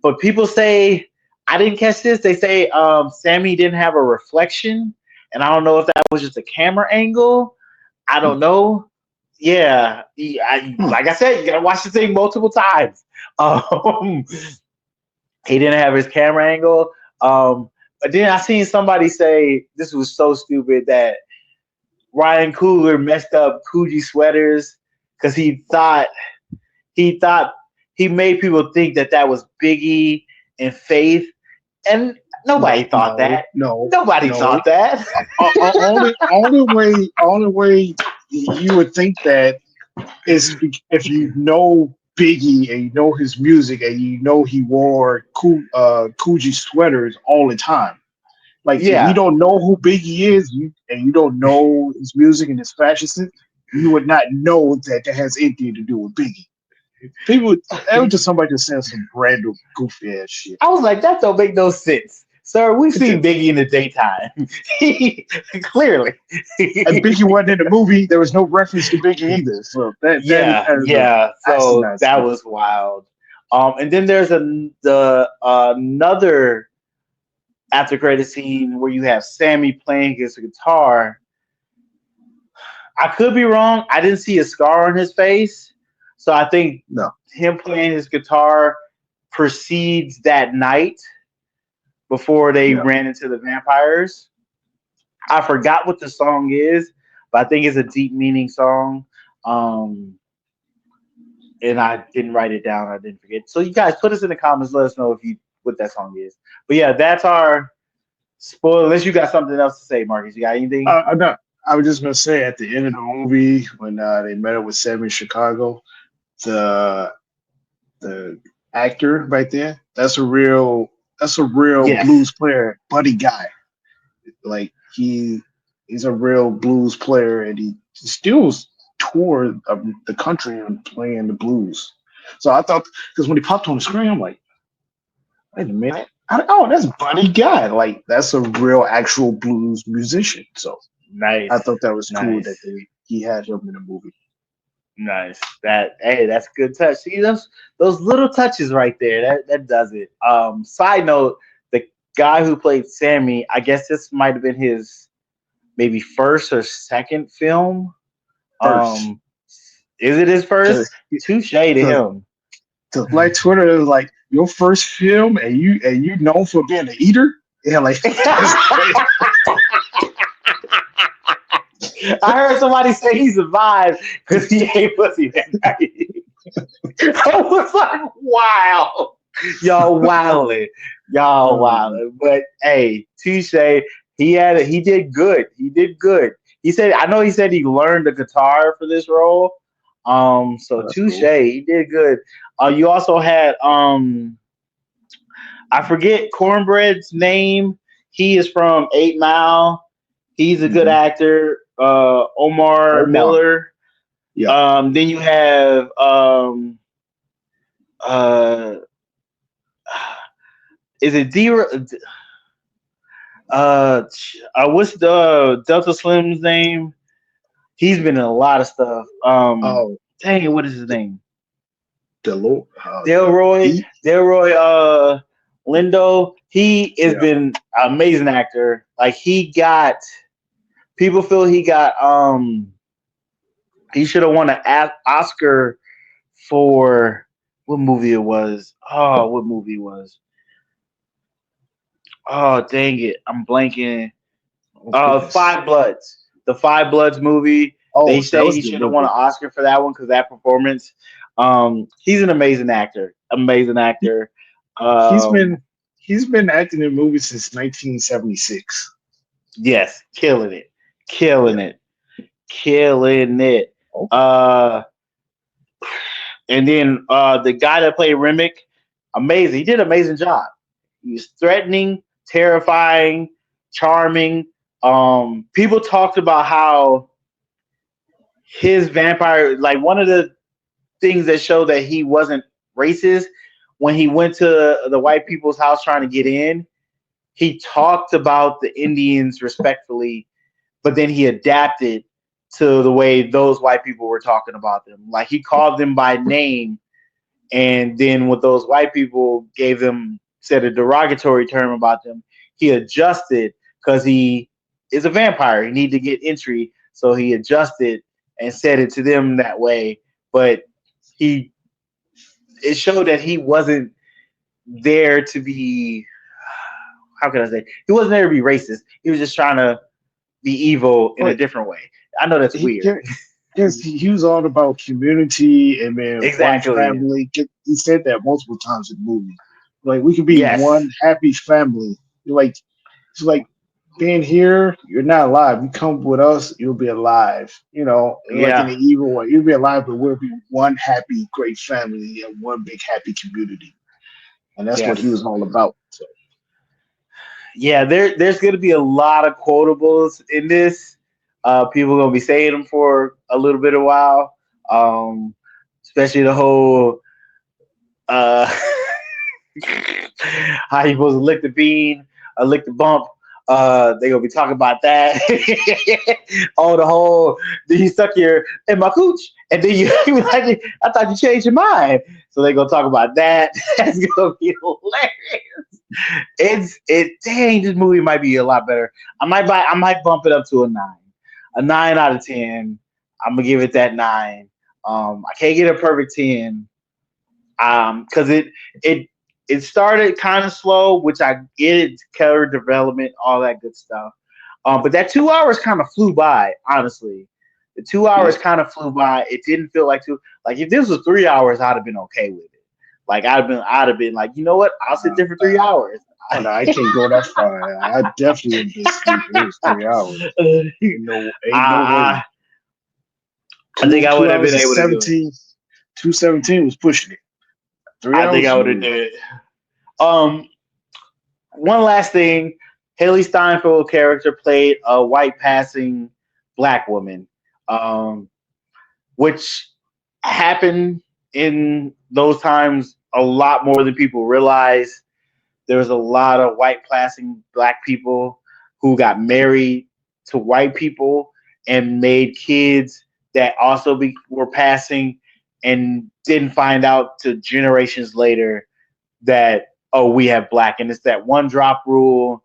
But people say, I didn't catch this. They say Sammy didn't have a reflection, and I don't know if that was just a camera angle. I don't know. Yeah, Hmm. like I said, you gotta watch the thing multiple times. Um, he didn't have his camera angle. But then I seen somebody say this was so stupid that Ryan Coogler messed up Coogee sweaters because he thought he made people think that that was Biggie and Faith, and nobody No, thought no, that. no, Nobody no. thought that. Only way you would think that is if you know Biggie and you know his music and you know he wore Coogee sweaters all the time. Like if you Yeah, don't know who Biggie is, and you don't know his music and his fashion sense, you would not know that that has anything to do with Biggie. People, that was just somebody just saying some random goofy ass shit. I was like, that don't make no sense. Sir, we've It seen did. Biggie in the daytime. Clearly. And Biggie wasn't in the movie. There was no reference to Biggie either. So that Yeah, is a yeah. So asinine that statement. was wild. And then there's another after credit scene where you have Sammy playing his guitar. I could be wrong. I didn't see a scar on his face, so I think No, him playing his guitar precedes that night before they yeah. ran into the vampires. I forgot what the song is, but I think it's a deep meaning song. Um, and I didn't write it down. I didn't forget. So you guys put us in the comments. Let us know if you what that song is. But yeah, that's our spoiler. Unless you got something else to say, Marcus. You got anything? I'm not. I was just gonna say at the end of the movie when they met up with Sammy in Chicago, the the actor right there, that's a real Yes. blues player, buddy guy. Like he's a real blues player, and he still toured of the country and playing the blues. So I thought because when he popped on the screen, I'm like, wait a minute. Oh, that's Buddy Guy. Like that's a real actual blues musician. So I Nice. thought that was cool that Nice. he had him in the movie. Nice. That's a good touch. See those little touches right there. That does it. Side note, the guy who played Sammy, I guess this might have been his maybe first or second film. First, Um, is it his first? because Touche to him. like Twitter is like your first film, and you known for being an eater. Yeah, like that's crazy. I heard somebody say he survived because he ate pussy that night. I was like, wow. Y'all wildin'. Y'all Um, wildin'. But hey, touche. He did good. He did good. He said I know he said he learned the guitar for this role. So that's touche, cool. he did good. You also had I forget Cornbread's name. He is from 8 Mile. He's a good Hmm. actor. Omar Omar, Miller. yeah, Then you have uh, is it D? What's the Delta Slim's name? He's been in a lot of stuff. oh, Dang it, what is his name? Delroy, Delroy. D, Delroy. Lindo. He has yeah, been an amazing actor. Like he got people feel he should have won an Oscar for what movie it was. Oh, what movie it was? Oh, dang it, I'm blanking. oh goodness. Five Bloods, the Five Bloods movie. They Oh, that say was he a good should have won an movie. Oscar for that one because that performance. He's an amazing actor. Amazing actor. He's Um, been he's been acting in movies since 1976. yes, killing it, Yeah. killing it, killing it. Oh, Uh, and then the guy that played Remick, amazing. He did an amazing job. He was threatening, terrifying, charming. People talked about how his vampire, like one of the things that showed that he wasn't racist when he went to the white people's house trying to get in. He talked about the Indians respectfully, but then he adapted to the way those white people were talking about them. Like he called them by name, and then what those white people gave them said a derogatory term about them, he adjusted because he is a vampire. He needed to get entry, so he adjusted and said it to them that way. But he it showed that he wasn't there to be how can I say he wasn't there to be racist. He was just trying to be evil in a but different way. I know that's he weird. yes, he was all about community and man, one Exactly. family. He said that multiple times in the movie. Like we could be Yes. one happy family. Like it's like being here, you're not alive. You come with us, you'll be alive. Like in Yeah. the evil way, you'll be alive, but we'll be one happy, great family and one big happy community. And that's what he was Yes. all about. So Yeah. There's going to be a lot of quotables in this. People are gonna be saying them for a little bit of while. Especially the whole uh, how you supposed to lick the bean or lick the bump. They gonna be talking about that. Oh, the whole then you stuck your in my cooch, and then you was like, I thought you changed your mind. So they gonna talk about that. That's gonna be hilarious. Dang, this movie might be a lot better. I might bump it up to a 9 out of 10. I'm gonna give it that 9. I can't get a perfect 10. Because it it started kind of slow, which I get it, character development, all that good stuff. But that 2 hours kind of flew by, honestly. The 2 hours kind of flew by. It didn't feel like two. Like if this was 3 hours, I'd have been okay with it. Like I'd have been like, you know what? I'll sit there for 3 hours. Oh, no, I can't go that far. I definitely would be asleep if it was 3 hours. Ain't no way. I, I think I Two would have hours been and able to do it. 2:17 was pushing it. 3 hours. I think I would have done it. Um, One last thing, Haley Steinfeld character played a white passing black woman, um, which happened in those times a lot more than people realize. There was a lot of white passing black people who got married to white people and made kids that also were passing and didn't find out to generations later that, oh, we have black, and it's that one drop rule.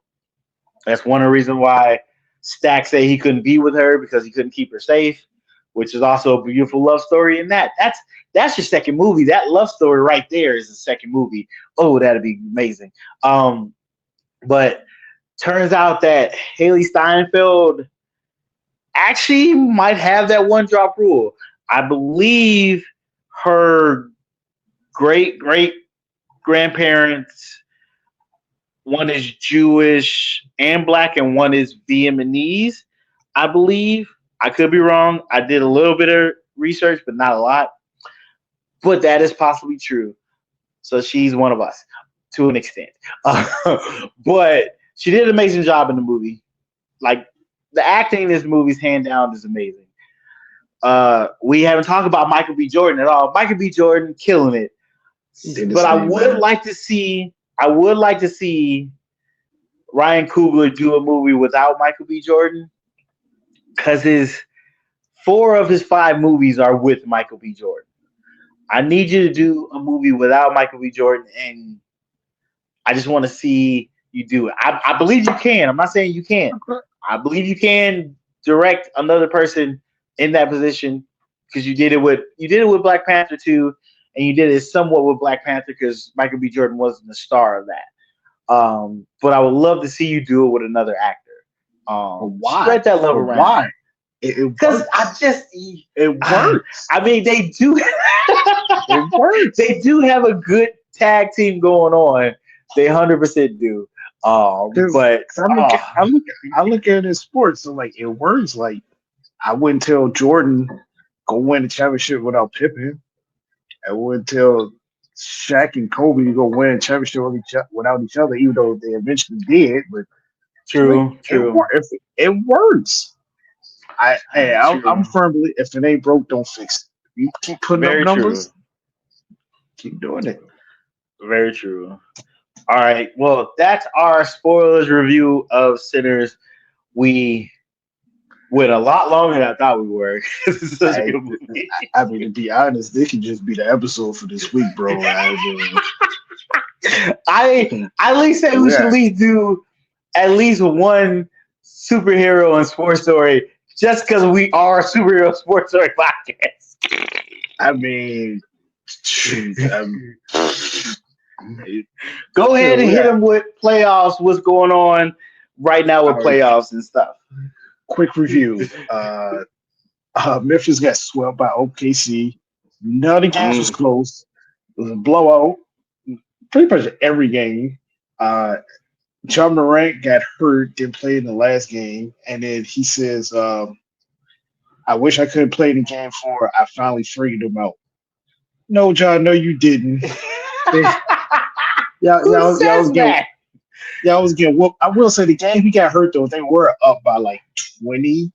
That's one of the reasons why Stack said he couldn't be with her because he couldn't keep her safe, which is also a beautiful love story. In that's your second movie. That love story right there is the second movie. Oh, that'd be amazing. But turns out that Haley Steinfeld actually might have that one drop rule. I believe her great grandparents, one is Jewish and black, and one is Vietnamese, I believe. I could be wrong. I did a little bit of research, but not a lot. But that is possibly true. So she's one of us to an extent. But she did an amazing job in the movie. Like the acting in this movie's hand down is amazing. We haven't talked about Michael B. Jordan at all. Michael B. Jordan killing it. But I would like to see Ryan Coogler do a movie without Michael B. Jordan, because 4 of his 5 movies are with Michael B. Jordan. I need you to do a movie without Michael B. Jordan, and I just want to see you do it. I believe you can. I'm not saying you can't. I believe you can direct another person in that position, because you did it with Black Panther 2, and you did it somewhat with Black Panther because Michael B. Jordan wasn't the star of that. But I would love to see you do it with another actor. Why? Spread that love around. Why? Because it works. I mean, they do. It works. They do have a good tag team going on. They 100% do. But I look at it in sports, so like it works. Like I wouldn't tell Jordan go win the championship without Pippen. I wouldn't tell Shaq and Kobe to go win a championship without each other, even though they eventually did. But true. It works. I'm firmly, if it ain't broke, don't fix it. You keep putting up numbers, keep doing it. Very true. All right. Well, that's our spoilers review of Sinners. We went a lot longer than I thought we were. This is such a good movie. I mean, to be honest, this could just be the episode for this week, bro. I at least say we should at least do at least one superhero and sports story, just because we are a superhero sports story podcast. I mean, go ahead and hit him with playoffs. What's going on right now with playoffs and stuff? Quick review. Memphis got swept by OKC. None of the games was close. It was a blowout. Pretty much every game. John Morant got hurt, didn't play in the last game, and then he says, I wish I could have played in game 4. I finally figured him out. No, John, no, you didn't. Y'all was getting whooped. I will say the game he got hurt though, they were up by like 20.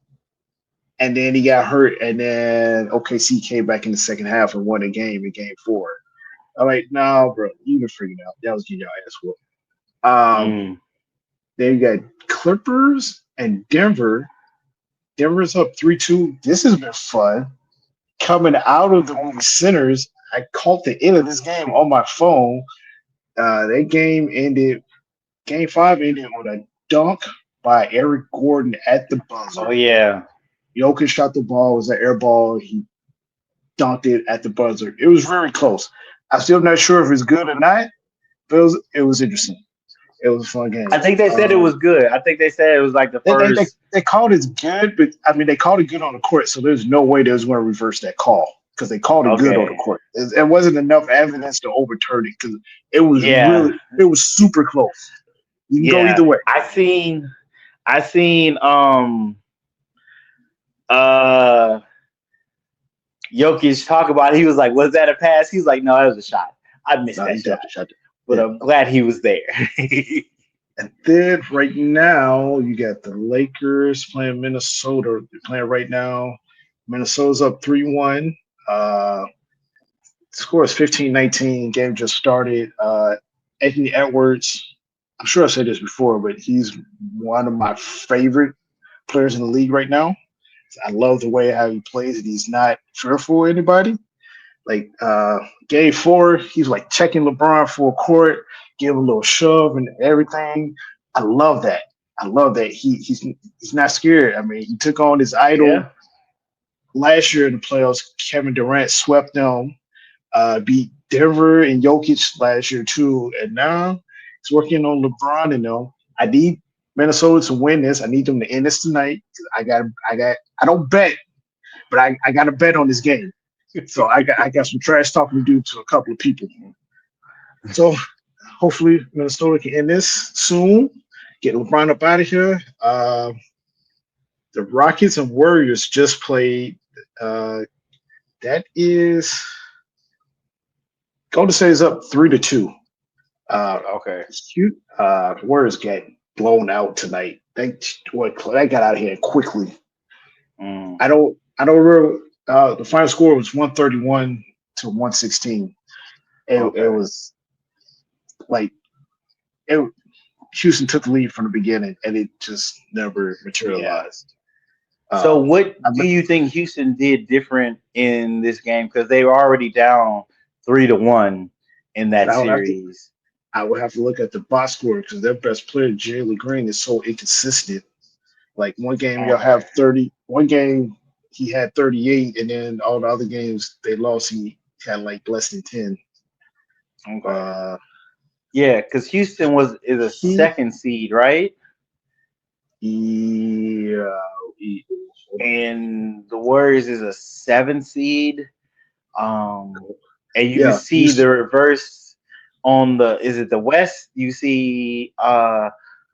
and then he got hurt, and then OKC came back in the second half and won a game in game four. I'm like, no, bro, you can figure it out. That was getting your ass whooped. Mm. Then you got Clippers and Denver. Denver's up 3-2. This has been fun. Coming out of the movie Sinners, I caught the end of this game on my phone. That game five ended with a dunk by Eric Gordon at the Oh buzzer. yeah. Jokic shot the ball, it was an air ball. He dunked it at the buzzer. It was very close. I'm still not sure if it's good or not, but it was interesting. It was a fun game. I think they said it was good. I think they said it was like the They, they, they, first. they called it good, but I mean, they called it good on the court, so there's no way they was going to reverse that call because they called it good on the Okay. court. It wasn't enough evidence to overturn it because Yeah. it was super close. You can go Yeah. either way. I seen uh Jokic talk about it. He was like, "Was that a pass?" He was like, "No, that was a shot. I missed No, that he shot, definitely shot it. but Yeah. I'm glad he was there." And then right now you got the Lakers playing Minnesota. They're playing right now. Minnesota's up 3-1. Score is 15-19. Game just started. Anthony Edwards, I'm sure I said this before, but he's one of my favorite players in the league right now. I love the way how he plays, and he's not fearful of anybody. Like game four, he's like checking LeBron full court, give him a little shove and everything. I love that. I love that he's not scared. I mean, he took on his idol Yeah. last year in the playoffs. Kevin Durant swept them, beat Denver and Jokic last year too, and now he's working on LeBron and them. I need Minnesota to win this. I need them to end this tonight. I don't bet, but I got to bet on this game. So I got some trash talking to do to a couple of people. So hopefully Minnesota can end this soon. Get LeBron up out of here. The Rockets and Warriors just played. That is Golden State is up 3-2. Okay. Warriors got blown out tonight. They got out of here quickly. Mm. I don't remember. The final score was 131-116. It Okay. was like it. Houston took the lead from the beginning, and it just never Yeah. materialized. So, Um, what I, do you think Houston did different in this game? Because they were already down 3-1 in that I would have to. series. I would have to look at the box score because their best player, Jalen Green, is so inconsistent. Like one game you'll Okay. have 30. One game he had 38, and then all the other games they lost, he had like less than 10. Okay. Uh, Yeah, because Houston is a he, second seed, right? yeah, hold on. And the Warriors is a 7 seed. And you can Yeah, see the Houston. reverse on the is it the West? You see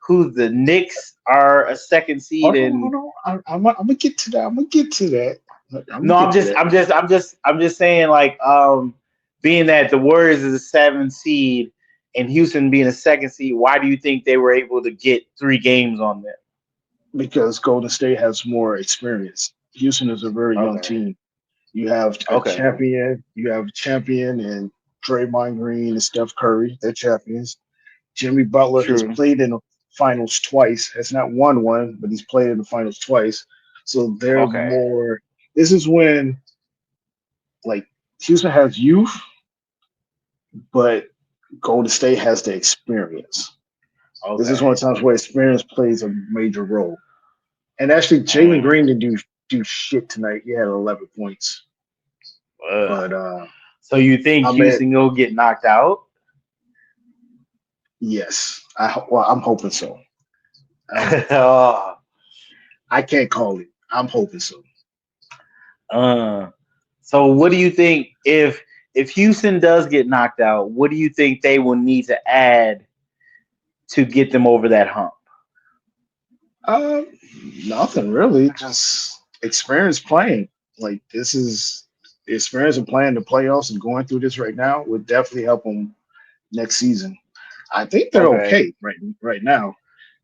who the Knicks are a second seed, and Hold on. I'm gonna get to that. I'm gonna get to that. I'm gonna no, get I'm to just that. I'm just I'm just I'm just saying like being that the Warriors is a 7 seed and Houston being a second seed, why do you think they were able to get 3 games on them? Because Golden State has more experience. Houston is a very young Okay. team. You have a Okay. champion. You have a champion and Draymond Green and Steph Curry. They're champions. Jimmy Butler has True. played in the finals twice. Has not won one, but he's played in the finals twice. So they're Okay. more. This is when like Houston has youth, but Golden State has the experience. This is one Okay. of the times where experience plays a major role. And actually, Jalen Mm. Green didn't do shit tonight. He had 11 points. Ugh. But So you think I'm at Houston will get knocked out? yes. I'm hoping so. I'm, Oh, I can't call it. I'm hoping so. uh, so what do you think if Houston does get knocked out? What do you think they will need to add to get them over that hump? Um, Nothing really. Just experience playing. Like this is the experience of playing the playoffs and going through this right now would definitely help them next season. I think they're Okay. okay right now.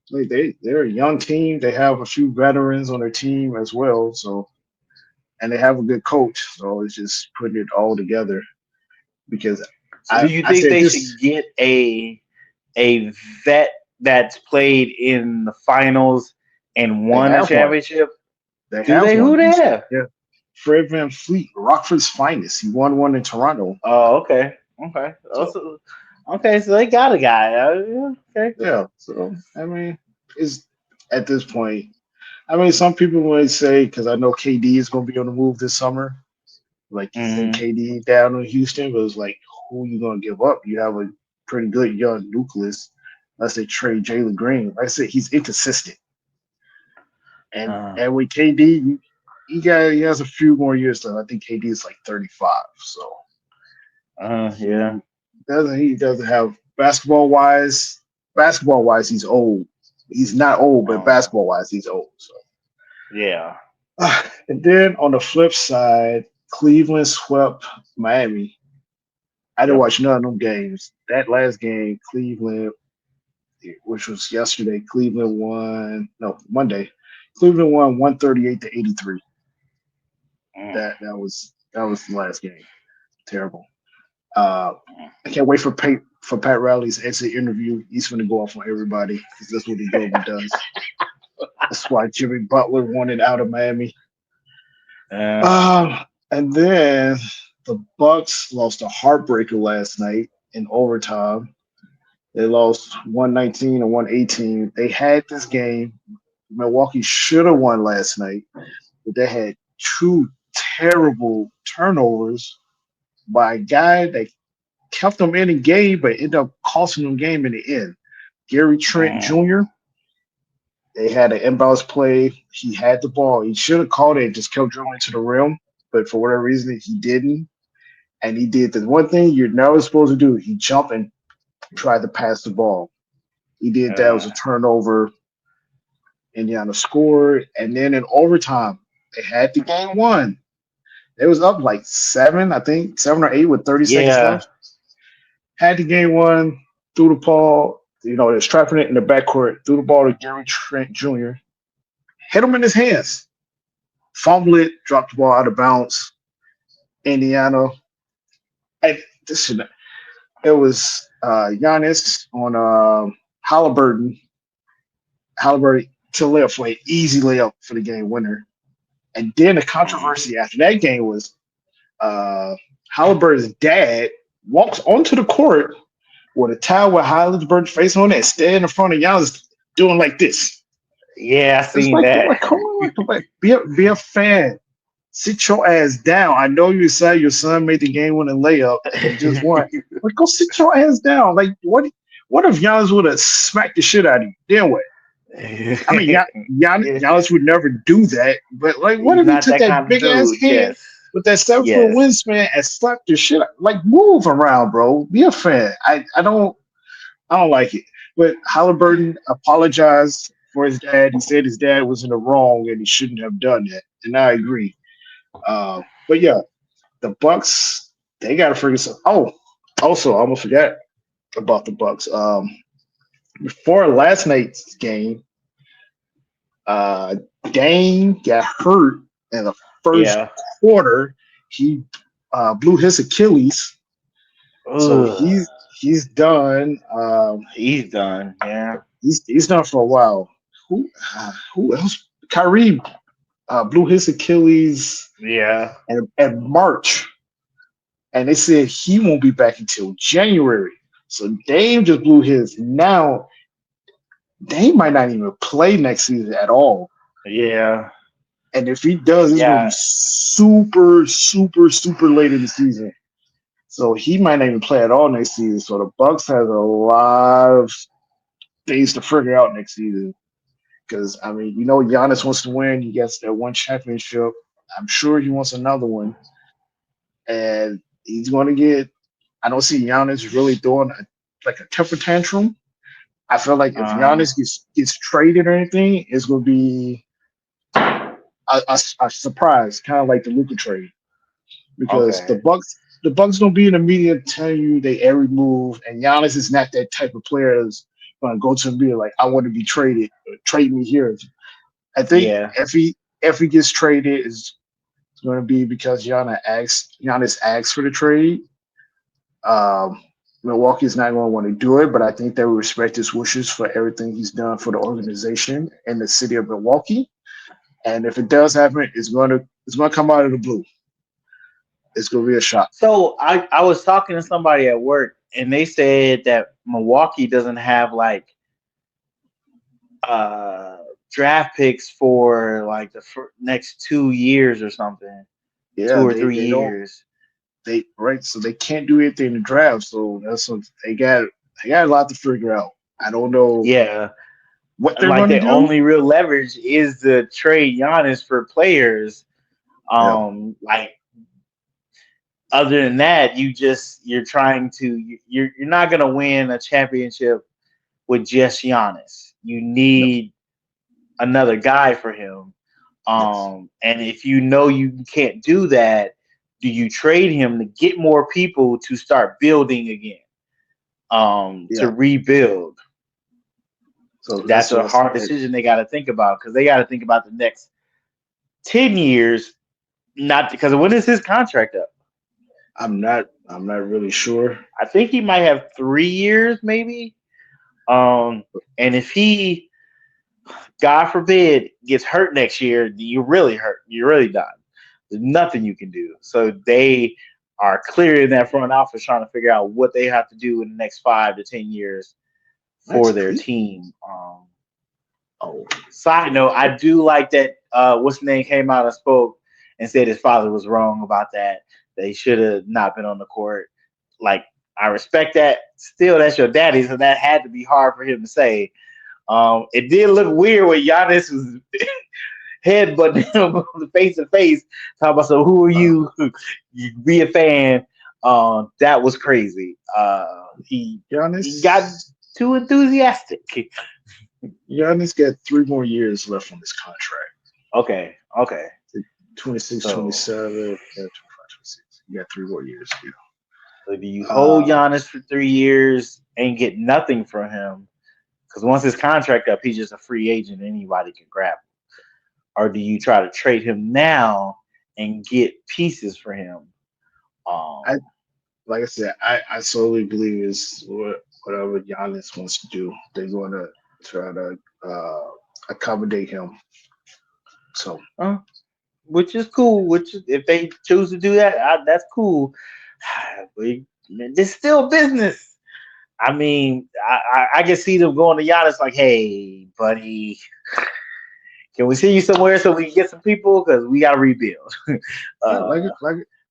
Like they're a young team. They have a few veterans on their team as well. So and they have a good coach. So it's just putting it all together because So do you I think said they this. should get a vet that's played in the finals and They won a have one. championship? They Do have they? Who one. they have? Yeah. Fred Van Fleet, Rockford's finest. He won one in Toronto. Oh, okay, okay. So Also, okay, so they got a guy. Yeah, okay. yeah. So I mean, it's at this point. I mean, some people might say because I know KD is going to be on the move this summer. Like you send Hmm. KD down in Houston, but it's like who you going to give up? You have a pretty good young nucleus. Unless they trade Jalen Green. Like I said, he's inconsistent, Uh, and with KD, he has a few more years left. I think KD is like 35, so yeah, he doesn't have basketball wise he's old. He's not old, but uh, basketball wise he's old. So yeah, and then on the flip side, Cleveland swept Miami. I didn't yep. watch none of them games. That last game, Cleveland, which was yesterday, Cleveland won. No, Monday, Cleveland won 138 to 83. Mm, That was the last game. Terrible. Uh, I can't wait for Pat Riley's exit interview. He's going to go off on everybody because that's what he normally does. That's why Jimmy Butler wanted out of Miami. uh, And then the Bucks lost a heartbreaker last night in overtime. They lost 119 and 118. They had this game. Milwaukee should have won last night, but they had two terrible turnovers by a guy that kept them in the game, but ended up costing them game in the end. Gary Trent mm, Jr. They had an inbounds play. He had the ball. He should have caught it and just kept dribbling to the rim, but for whatever reason, he didn't. And he did the one thing you're never supposed to do. He jumped and tried to pass the ball. He did that. It was uh, a turnover. Indiana scored. And then in overtime, they had the game won. It was up like seven, I think, 7 or 8 with 30 seconds yeah, left. Had the game won, threw the ball, they're trapping it in the backcourt, threw the ball to Gary Trent Jr., hit him in his hands, fumble it, dropped the ball out of bounds. Indiana, and this should it was Giannis on Halliburton. Halliburton to layup for an easy layup for the game winner. And then the mm, controversy after that game was uh, Halliburton's dad walks onto the court with a towel with Halliburton's face on it and stand in front of Giannis doing like this. yeah. I It's seen like, that. come on, be a fan. Sit your ass down. I know you said your son made the game winning layup and they just won. But go sit your ass down. Like what if Giannis would have smacked the shit out of you? Then what? I mean, Yeah, Giannis would never do that, but like, what he's if he not took that that kind of big ass dude. hand Yes, with that 7 foot yes. wingspan and slapped the shit out? Like, move around, bro. Be a fan. I don't like it. But Halliburton apologized for his dad. He said his dad was in the wrong and he shouldn't have done that, and I agree. But yeah, the Bucks they got to figure something. Oh, also, I almost forgot about the Bucks. Before last night's game, Uh, Dane got hurt in the first Yeah. quarter. He blew his Achilles, so Ugh, he's done. he's done. Yeah. He's done for a while. Who else? Kyrie blew his Achilles Yeah. in March, and they said he won't be back until January. So Dame just blew his. Now Dame might not even play next season at all. Yeah. And if he does, it's going to be Yeah. super, super, super late in the season. So he might not even play at all next season. So the Bucks has a lot of things to figure out next season. Because I mean, Giannis wants to win. He gets that one championship. I'm sure he wants another one, and he's going to get. I don't see Giannis really doing like a temper tantrum. I feel like if Uh, Giannis gets traded or anything, it's going to be a surprise, kind of like the Luka trade. Because the okay. Bucks don't be in the media telling you they every move, and Giannis is not that type of player gonna go to him and be like, I want to be traded. Trade me here. I think Yeah. if he gets traded, it's going to be because Giannis asks for the trade. Um, Milwaukee's not going to want to do it, but I think they will respect his wishes for everything he's done for the organization and the city of Milwaukee. And if it does happen, it's going to come out of the blue. It's going to be a shock. So I was talking to somebody at work, and they said that Milwaukee doesn't have like uh draft picks for like the next 2 years or something, two Yeah, or they three they don't years. they right, so they can't do anything in the draft. So that's what they got. They got a lot to figure out. I don't know Yeah, what they're like going to the do. only real leverage is the trade Giannis for players. Yeah, Like other than that, you're trying to you're not gonna win a championship with just Giannis. You no, need another guy for him. yes, And if you know you can't do that, do you trade him to get more people to start building again? To yeah. rebuild. So That's a hard decision they got to think about because they got to think about the next 10 years. Not because when is his contract up? I'm not really sure. I think he might have 3 years, maybe. And if he, God forbid, gets hurt next year, you're really hurt. You're really done. There's nothing you can do. So they are clear in that front office trying to figure out what they have to do in the next 5 to 10 years for Next their week. team. Oh, Side note, I do like that. What's the name came out and spoke and said his father was wrong about that. They should have not been on the court. Like I respect that. Still, that's your daddy, so that had to be hard for him to say. It did look weird when Giannis was headbutting him face to face, talking about, so who are uh, you? You be a fan. That was crazy. He got Giannis. too enthusiastic. Giannis got 3 more years left on his contract. Okay, okay. 26, So 27, yeah, 25, 26. You got 3 more years. Yeah. So do you hold Uh, Giannis for 3 years and get nothing from him? Because once his contract up, he's just a free agent. Anybody can grab him. Or do you try to trade him now and get pieces for him? Um, I like I said, I solely believe is whatever Giannis wants to do, they're going to try to accommodate him. So uh, which is cool. If they choose to do that, that's cool. But it's still business. I mean, I can see them going to Giannis like, "Hey, buddy, can we see you somewhere so we can get some people? Because we got to rebuild." yeah, uh,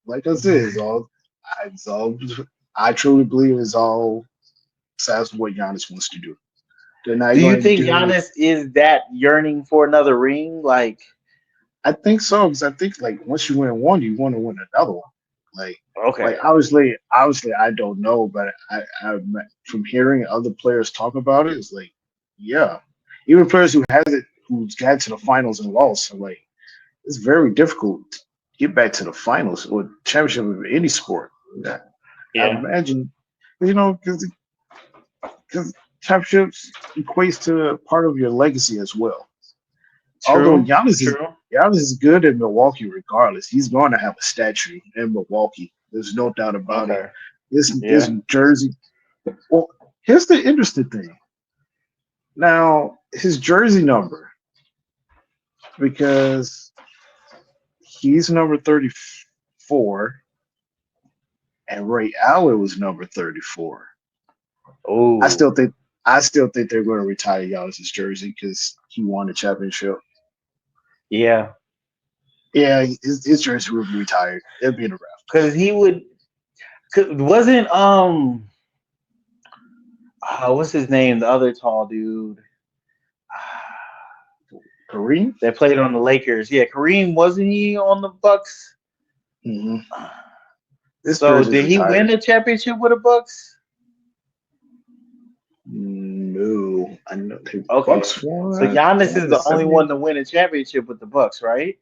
like I said, it's all. I truly believe it's all that's what Giannis wants to do. They're not do you going to think do. Giannis is that yearning for another ring? Like, I think so because I think like once you win one, you want to win another one. Like like okay, obviously I don't know, but from hearing other players talk about it, it's like yeah, even players who's got to the finals and lost, are like it's very difficult to get back to the finals or championship of any sport. Yeah. I yeah, imagine because championships equates to part of your legacy as well. Although true, true. Giannis is good in Milwaukee regardless. He's going to have a statue in Milwaukee. There's no doubt about it. Okay, This yeah, jersey. Well, here's the interesting thing. Now his jersey number, because he's number 34 and Ray Allen was number 34. I oh, still think I still think they're going to retire Giannis's jersey because he won the championship. yeah, Yeah, his jersey will be retired. It'll be in the because he would. Wasn't what's his name? The other tall dude Kareem. that played on the Lakers. Yeah, Kareem, wasn't he on the Bucks? Mm-hmm. This So jersey is did he retired. win a championship with the Bucks? No, I know the Okay. Bucks So won. Giannis Won is the the only one 70. to win a championship with the Bucks, right?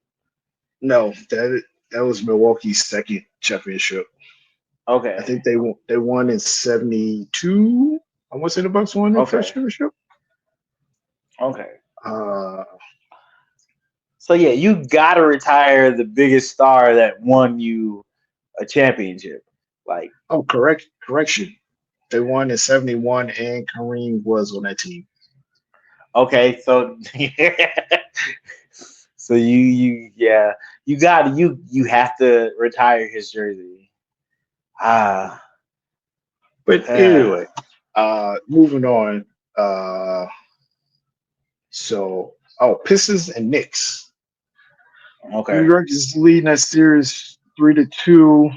No, that was Milwaukee's second championship. I Okay. think they won in 72. I want to say the Bucks won their first Okay. championship. Okay. Uh, So yeah, you gotta retire the biggest star that won you a championship. Like, correction. They won in '71, and Kareem was on that team. okay, so so you yeah, you have to retire his jersey. Ah, But uh, anyway, moving on. Uh, Pistons and Knicks. New okay. York is leading that series 3-2.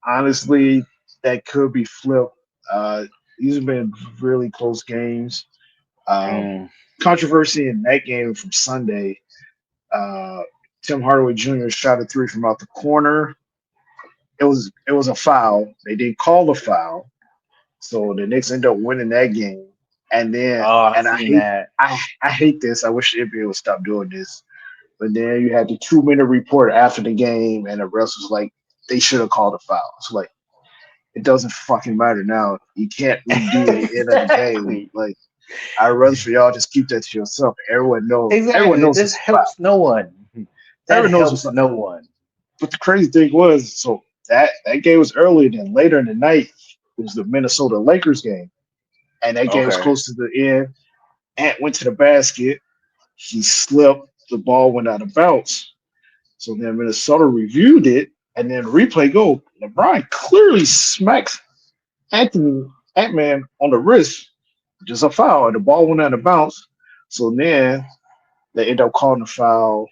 Honestly, that could be flipped. These have been really close games. Uh, Mm, Controversy in that game from Sunday. Uh, Tim Hardaway Jr. shot a three from out the corner. It was a foul. They didn't call the foul, so the Knicks end up winning that game. And then, oh, I and seen that. I hate this. I wish the NBA would stop doing this. But then you had the 2 minute report after the game, and the rest was like they should have called a foul. So like it doesn't fucking matter now. You can't redo the end of the game. Exactly. Like I'd rather for y'all just keep that to yourself. Everyone knows. Everyone Exactly. knows This it's a foul. helps no one. That Everyone knows it's helps a foul. no one. But the crazy thing was, so that game was earlier. Then later in the night, it was the Minnesota Lakers game, and that game was Okay. close to the end. Ant went to the basket. He slipped. The ball went out of bounds. So then Minnesota reviewed it, and then replay go. LeBron clearly smacks Anthony Ant-Man on the wrist, just a foul, and the ball went out of bounds. So then they end up calling the foul.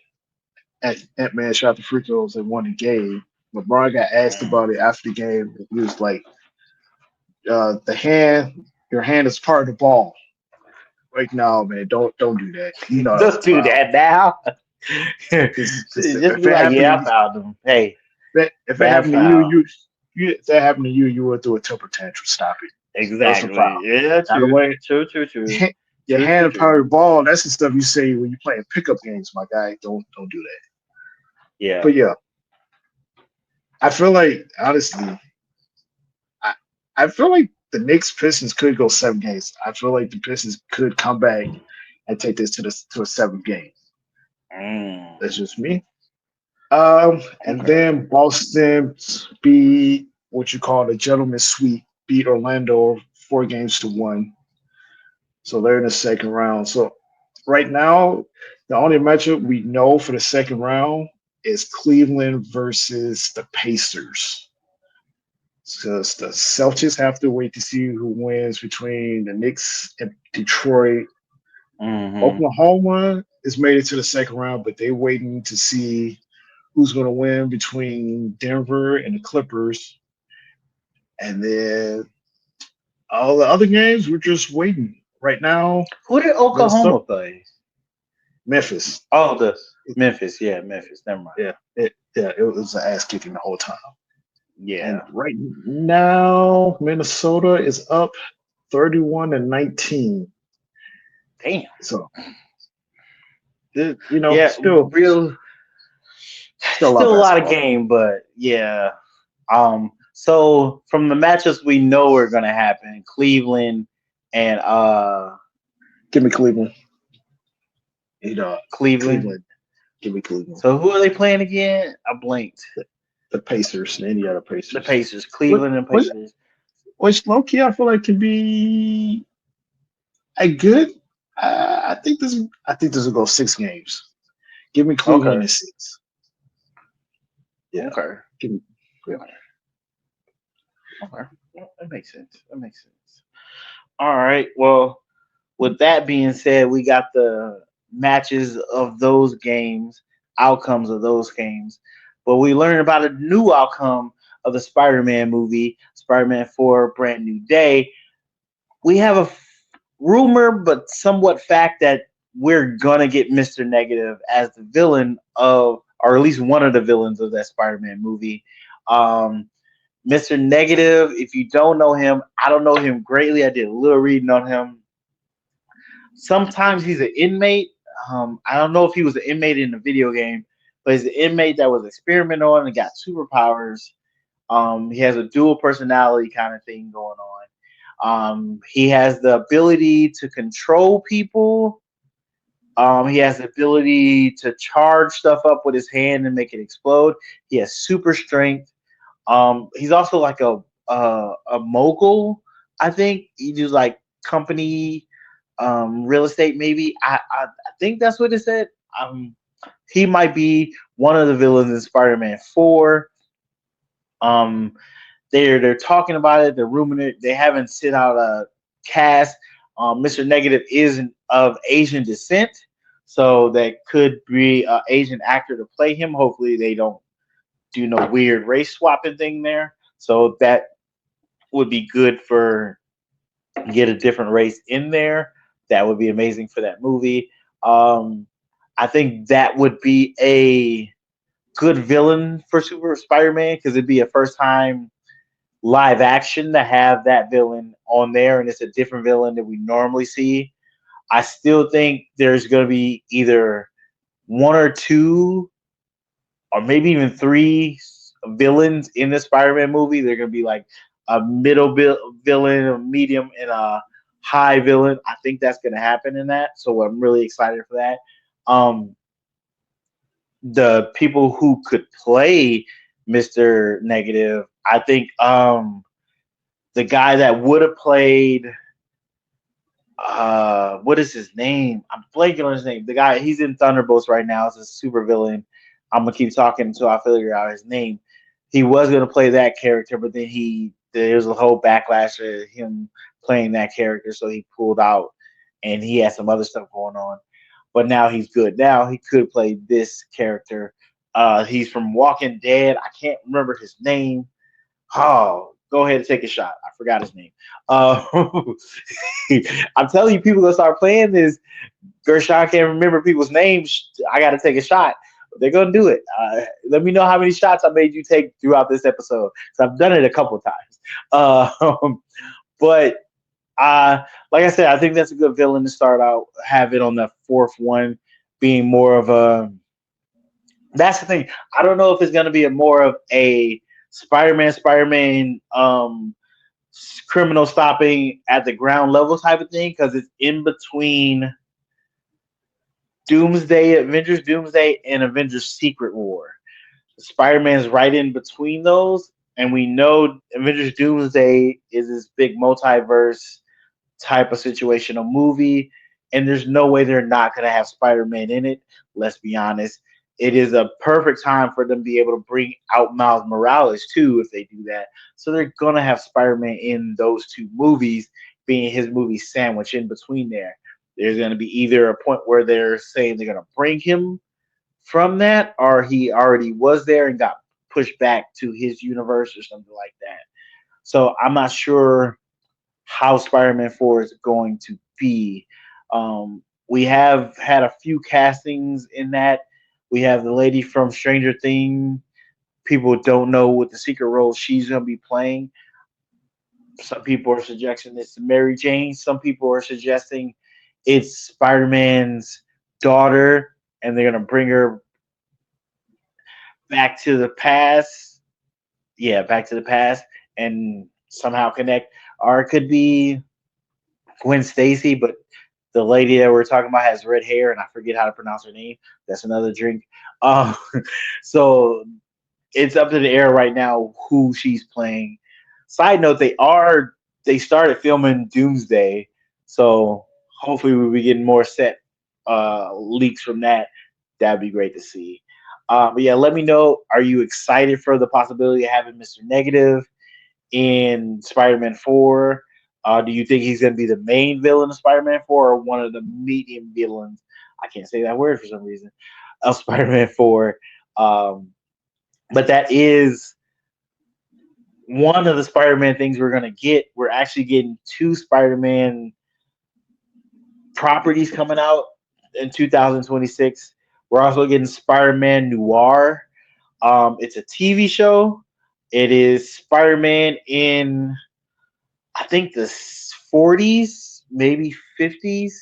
Ant-Man shot the free throws and won the game. LeBron got asked Mm. about it after the game. He was like, "The hand, your hand is part of the ball." Like, no, man, don't do that. You know that was a Just do foul. that now. Because Just be like, yeah, I fouled him. Hey, if it bad happened to you, foul. if that happened to you, you would do a temper tantrum. Stop it. That was a Exactly. foul. Yeah, By the true. way, True, true, true. your True, true, hand true. powered ball, that's the stuff you say when you're playing pickup games, my guy. Don't do that. Yeah. But yeah, I feel like honestly, I, I feel like the Knicks Pistons could go 7 games. I feel like the Pistons could come back and take this to a 7 game. Mm. That's just me. And Okay. then Boston beat what you call the gentleman's sweep, beat Orlando 4 games to 1. So they're in the second round. So right now, the only matchup we know for the second round is Cleveland versus the Pacers. Because the Celtics have to wait to see who wins between the Knicks and Detroit. Mm-hmm. Oklahoma has made it to the second round, but they're waiting to see who's going to win between Denver and the Clippers. And then all the other games, we're just waiting. Right now, Who did Minnesota, Oklahoma play? Memphis. Oh, the Memphis. Yeah, Memphis. Never mind. It was an ass kicking the whole time. And Yeah. right now, Minnesota is up 31-19. Damn. So, Yeah, still real. still a lot of Still a lot of basketball. game, but yeah. So from the matchups we know are gonna happen, Cleveland and Give me Cleveland. You know, Cleveland. Cleveland. Give me Cleveland. So who are they playing again? I blinked. The Pacers, the Indiana The Pacers. Pacers, What, Cleveland and what, Pacers. which low key I feel like can be a good. I think this will go 6 games. Give me Cleveland Okay, in 6. Yeah, okay, give me. Yeah. okay. Well, that makes sense. That makes sense. All right. Well, with that being said, we got the matches of those games, outcomes of those games. But we learned about a new outcome of the Spider-Man movie, Spider-Man 4: Brand New Day. We have a rumor, but somewhat fact that we're gonna get Mr. Negative as the villain of, or at least one of the villains of that Spider-Man movie. Um, Mr. Negative, if you don't know him, I don't know him greatly. I did a little reading on him. Sometimes he's an inmate. I don't know if he was an inmate in the video game, but he's an inmate that was experimented on and got superpowers. He has a dual personality kind of thing going on. He has the ability to control people. He has the ability to charge stuff up with his hand and make it explode. He has super strength. He's also like a mogul. I think he does like company real estate. Maybe I think that's what it said. He might be one of the villains in Spider-Man 4. Um, they're talking about it. They're rumoring it. They haven't sent out a cast. Mr. Negative is of Asian descent, so that could be an Asian actor to play him. Hopefully, they don't do no weird race swapping thing there. So that would be good for get a different race in there. That would be amazing for that movie. Um, I think that would be a good villain for Super Spider-Man because it'd be a first time live action to have that villain on there, and it's a different villain that we normally see. I still think there's going to be either one or two, or maybe even three villains in the Spider-Man movie. They're going to be like a middle villain, a medium, and a high villain. I think that's going to happen in that, so I'm really excited for that. Um, the people who could play Mr. Negative, I think the guy that would have played what is his name? I'm blanking on his name. The guy, he's in Thunderbolts right now. It's a super villain. I'm gonna keep talking until I figure out his name. He was gonna play that character, but then there's a whole backlash of him playing that character, so he pulled out, and he had some other stuff going on. But now he's good. Now he could play this character. He's from Walking Dead. I can't remember his name. Oh, go ahead and take a shot. I forgot his name. Uh, I'm telling you, people gonna start playing this. Gershon can't remember people's names. I got to take a shot. They're gonna do it. Let me know how many shots I made you take throughout this episode. So I've done it a couple of times. But like I said, I think that's a good villain to start out. Have it on the fourth one, being more of a. That's the thing. I don't know if it's gonna be a more of a Spider-Man, criminal stopping at the ground level type of thing because it's in between Avengers Doomsday, and Avengers Secret War. Spider-Man's right in between those, and we know Avengers Doomsday is this big multiverse type of situational movie, and there's no way they're not going to have Spider-Man in it. Let's be honest. It is a perfect time for them to be able to bring out Miles Morales too if they do that. So they're going to have Spider-Man in those two movies, being his movie sandwich in between there. There's going to be either a point where they're saying they're going to bring him from that, or he already was there and got pushed back to his universe or something like that. So I'm not sure how Spider-Man 4 is going to be. We have had a few castings in that. We have the lady from Stranger Things. People don't know what the secret role she's going to be playing. Some people are suggesting it's Mary Jane. Some people are suggesting it's Spider-Man's daughter, and they're going to bring her back to the past. Yeah, back to the past and somehow connect. Or it could be Gwen Stacy, but the lady that we're talking about has red hair, and I forget how to pronounce her name. That's another drink. Um, so it's up to the air right now who she's playing. Side note: they started filming Doomsday, so hopefully we'll be getting more set leaks from that. That'd be great to see. But yeah, let me know. Are you excited for the possibility of having Mr. Negative in Spider-Man 4? Do you think he's going to be the main villain of Spider-Man 4 or one of the medium villains? I can't say that word for some reason. Of Spider-Man 4. But that is one of the Spider-Man things we're going to get. We're actually getting two Spider-Man properties coming out in 2026. We're also getting Spider-Man Noir. It's a TV show. It is Spider-Man in, I think, the 40s, maybe 50s.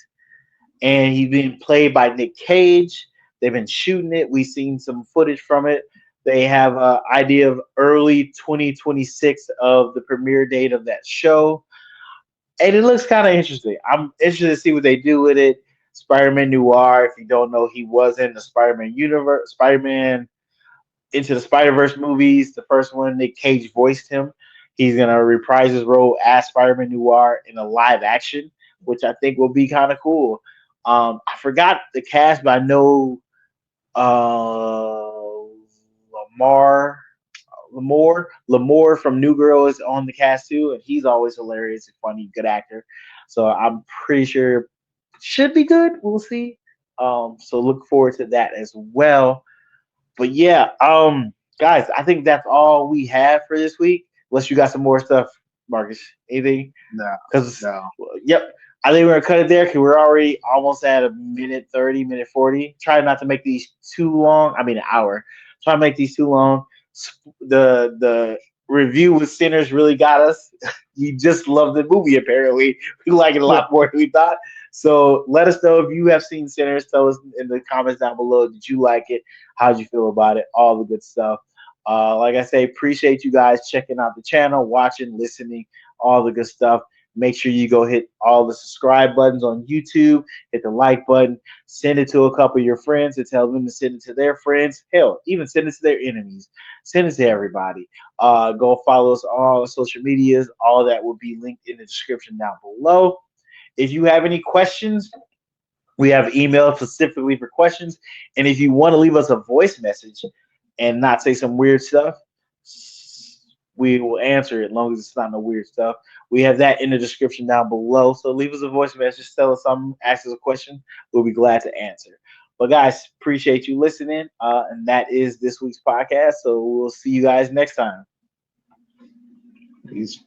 And he's being played by Nick Cage. They've been shooting it. We've seen some footage from it. They have an idea of early 2026 of the premiere date of that show. and it looks kind of interesting. I'm interested to see what they do with it. Spider-Man Noir. If you don't know, he was in the Spider-Man universe. Spider-Man Into the Spider-Verse movies. The first one, Nick Cage voiced him. He's gonna reprise his role as Spider-Man Noir in a live action, which I think will be kind of cool. I forgot the cast, but I know Lamar Lamore from New Girl is on the cast too, and he's always hilarious and funny, good actor. So I'm pretty sure should be good. We'll see. So look forward to that as well. But yeah, guys, I think that's all we have for this week. Unless you got some more stuff, Marcus. Anything? No, Because no. yep, I think we're gonna cut it there because we're already almost at a minute 30, minute 40. Try not to make these too long. I mean, an hour. Try to make these too long. The review with Sinners really got us. We just love the movie. Apparently, we like it a lot more than we thought. So let us know if you have seen Sinners. Tell us in the comments down below. Did you like it? How'd you feel about it? All the good stuff. Like I say, appreciate you guys checking out the channel, watching, listening, all the good stuff. Make sure you go hit all the subscribe buttons on YouTube, hit the like button, send it to a couple of your friends and tell them to send it to their friends. Hell, even send it to their enemies. Send it to everybody. Go follow us on all the social medias. All that will be linked in the description down below. If you have any questions, we have email specifically for questions. And if you want to leave us a voice message and not say some weird stuff, we will answer it as long as it's not no weird stuff. We have that in the description down below. So leave us a voice message, tell us something, ask us a question. We'll be glad to answer. But guys, appreciate you listening. And that is this week's podcast. So we'll see you guys next time. Peace.